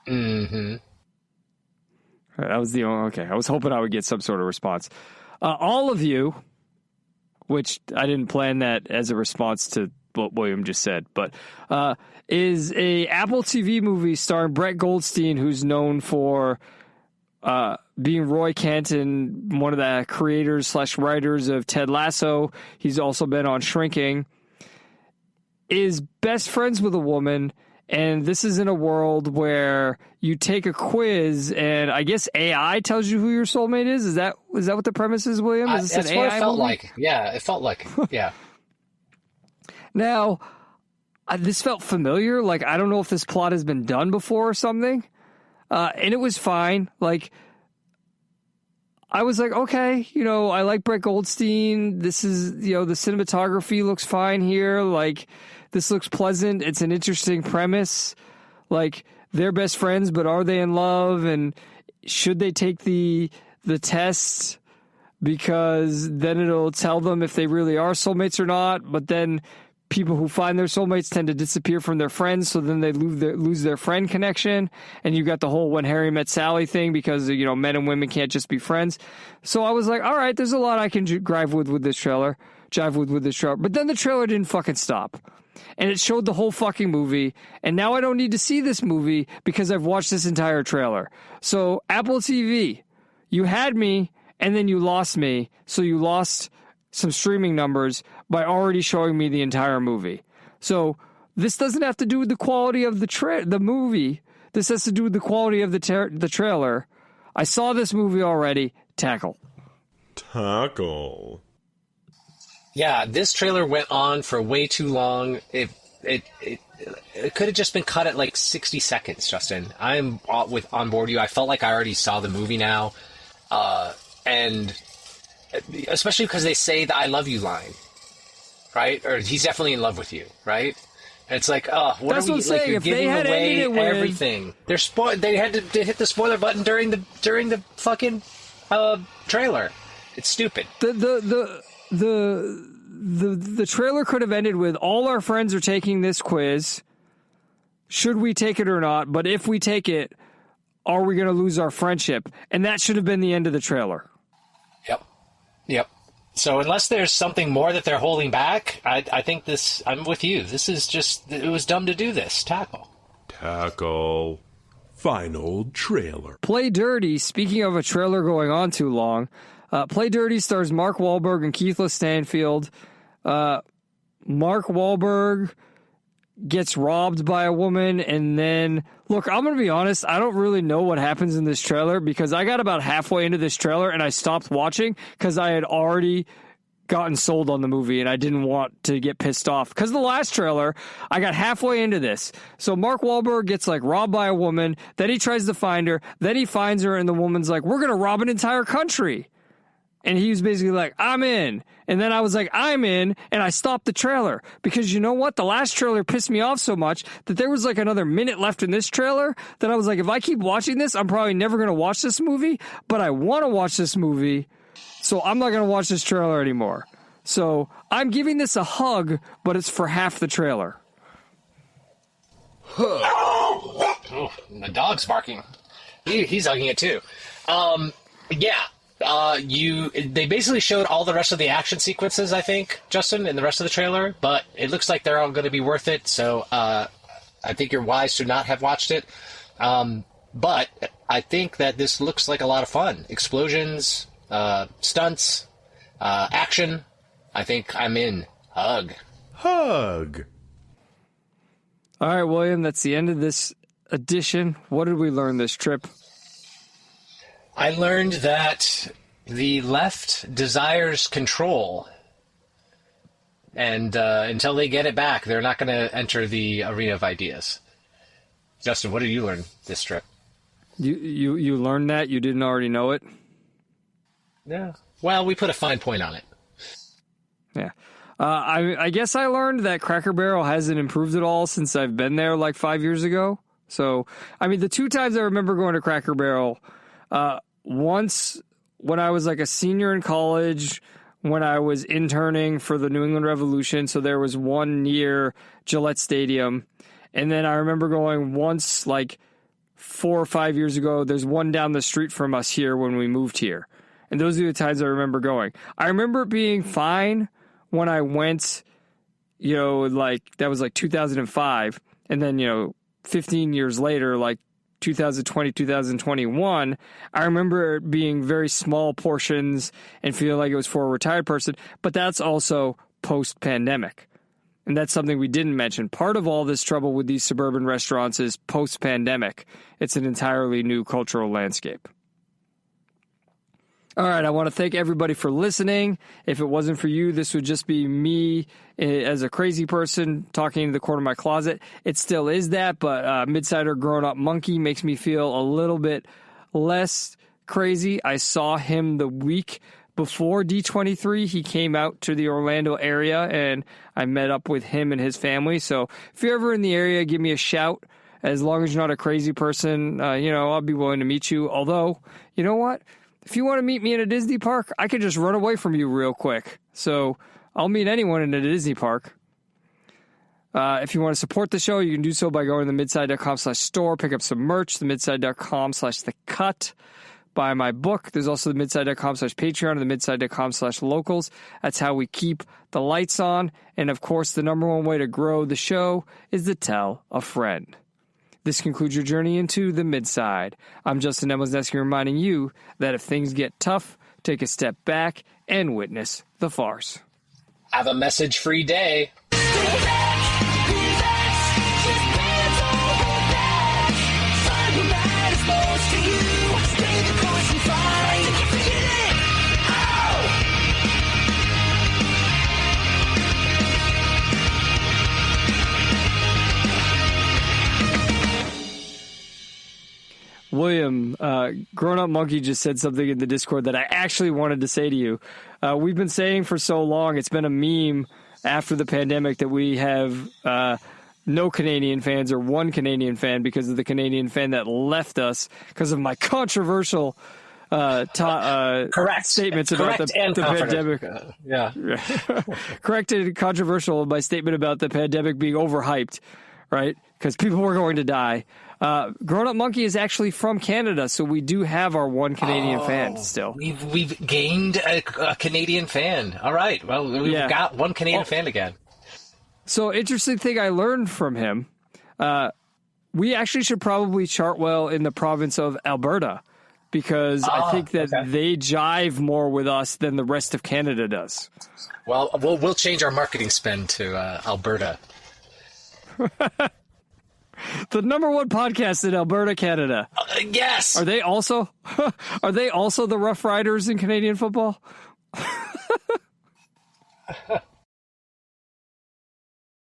Mm-hmm.
That was the only... Okay, I was hoping I would get some sort of response. All of you, which I didn't plan that as a response to what William just said, but is a Apple TV movie starring Brett Goldstein, who's known for being Roy Kent and one of the creators / writers of Ted Lasso. He's also been on Shrinking. Is best friends with a woman, and this is in a world where you take a quiz, and I guess AI tells you who your soulmate is. Is that what the premise is, William? Is this
that's
an
what
AI
it felt
movie?
like. Yeah, it felt like. Yeah.
Now, this felt familiar. Like, I don't know if this plot has been done before or something. And it was fine. Like, I was like, okay, I like Brett Goldstein. This is, the cinematography looks fine here. Like, this looks pleasant. It's an interesting premise. Like, they're best friends, but are they in love? And should they take the test? Because then it'll tell them if they really are soulmates or not. But then people who find their soulmates tend to disappear from their friends, so then they lose their friend connection. And you got the whole When Harry Met Sally thing because, men and women can't just be friends. So I was like, all right, there's a lot I can jive with this trailer. But then the trailer didn't fucking stop. And it showed the whole fucking movie. And now I don't need to see this movie because I've watched this entire trailer. So Apple TV, you had me and then you lost me. So you lost some streaming numbers by already showing me the entire movie. So this doesn't have to do with the quality of the movie. This has to do with the quality of the trailer. I saw this movie already. Tackle.
Yeah, this trailer went on for way too long. It could have just been cut at like 60 seconds, Justin. I'm on board with you. I felt like I already saw the movie now. And especially because they say the I love you line, right? Or he's definitely in love with you, right? And it's like, what
That's
are we
what I'm saying.
like? You're
If they
giving
had
away
ended it with...
everything. They had to hit the spoiler button during the fucking trailer. It's stupid.
The trailer could have ended with all our friends are taking this quiz. Should we take it or not? But if we take it, are we going to lose our friendship? And that should have been the end of the trailer.
Yep. So unless there's something more that they're holding back, I think I'm with you. This is just, it was dumb to do this. Tackle.
Final trailer.
Play Dirty, speaking of a trailer going on too long, Play Dirty stars Mark Wahlberg and Keith Stanfield. Mark Wahlberg gets robbed by a woman, and then, look, I'm going to be honest, I don't really know what happens in this trailer because I got about halfway into this trailer and I stopped watching because I had already gotten sold on the movie and I didn't want to get pissed off. Because the last trailer, I got halfway into this. So Mark Wahlberg gets robbed by a woman, then he tries to find her, then he finds her, and the woman's like, we're going to rob an entire country. And he was basically like, I'm in. And then I was like, I'm in. And I stopped the trailer. Because you know what? The last trailer pissed me off so much that there was another minute left in this trailer that I was like, if I keep watching this, I'm probably never going to watch this movie. But I want to watch this movie. So I'm not going to watch this trailer anymore. So I'm giving this a hug, but it's for half the trailer.
Oh, the dog's barking. He's hugging it too. Yeah. They basically showed all the rest of the action sequences, I think, Justin, in the rest of the trailer, but it looks like they're all going to be worth it, so I think you're wise to not have watched it. But I think that this looks like a lot of fun. Explosions, stunts, action. I think I'm in. Hug.
Hug.
All right, William, that's the end of this edition. What did we learn this trip?
I learned that the left desires control, and until they get it back, they're not going to enter the arena of ideas. Justin, what did you learn this trip?
You learned that? You didn't already know it?
Yeah. Well, we put a fine point on it.
Yeah. I guess I learned that Cracker Barrel hasn't improved at all since I've been there like 5 years ago. So, I mean, the 2 times I remember going to Cracker Barrel, once when I was like a senior in college, when I was interning for the New England Revolution, so there was one near Gillette Stadium. And then I remember going once like 4 or 5 years ago. There's one down the street from us here when we moved here. And those are the times I remember going. I remember it being fine when I went, like that was like 2005. And then, 15 years later, like 2020, 2021, I remember it being very small portions and feeling like it was for a retired person. But that's also post-pandemic. And that's something we didn't mention. Part of all this trouble with these suburban restaurants is post-pandemic. It's an entirely new cultural landscape. All right, I want to thank everybody for listening. If it wasn't for you, this would just be me as a crazy person talking in the corner of my closet. It still is that, but Midsider Grown Up Monkey makes me feel a little bit less crazy. I saw him the week before D23. He came out to the Orlando area, and I met up with him and his family. So if you're ever in the area, give me a shout. As long as you're not a crazy person, I'll be willing to meet you. Although, you know what? If you want to meet me in a Disney park, I could just run away from you real quick. So I'll meet anyone in a Disney park. If you want to support the show, you can do so by going to themidside.com/store, pick up some merch, themidside.com/thecut, buy my book. There's also the midside.com/Patreon and the midside.com/locals. That's how we keep the lights on. And of course, the number one way to grow the show is to tell a friend. This concludes your journey into the Midside. I'm Justin Emelsneski, reminding you that if things get tough, take a step back and witness the farce.
Have a message-free day.
William, Grown Up Monkey just said something in the Discord that I actually wanted to say to you. We've been saying for so long, it's been a meme after the pandemic that we have no Canadian fans or one Canadian fan because of the Canadian fan that left us because of my controversial
correct
statements
correct
about the pandemic.
Yeah.
Correct and controversial my statement about the pandemic being overhyped, right? Because people were going to die. Grown Up Monkey is actually from Canada, so we do have our one Canadian fan still.
We've gained a Canadian fan. All right. Well, we've got one Canadian fan again.
So, interesting thing I learned from him, we actually should probably chart well in the province of Alberta because I think that they jive more with us than the rest of Canada does.
Well, we'll change our marketing spend to Alberta.
The number one podcast in Alberta, Canada.
Yes.
Are they also the Rough Riders in Canadian football?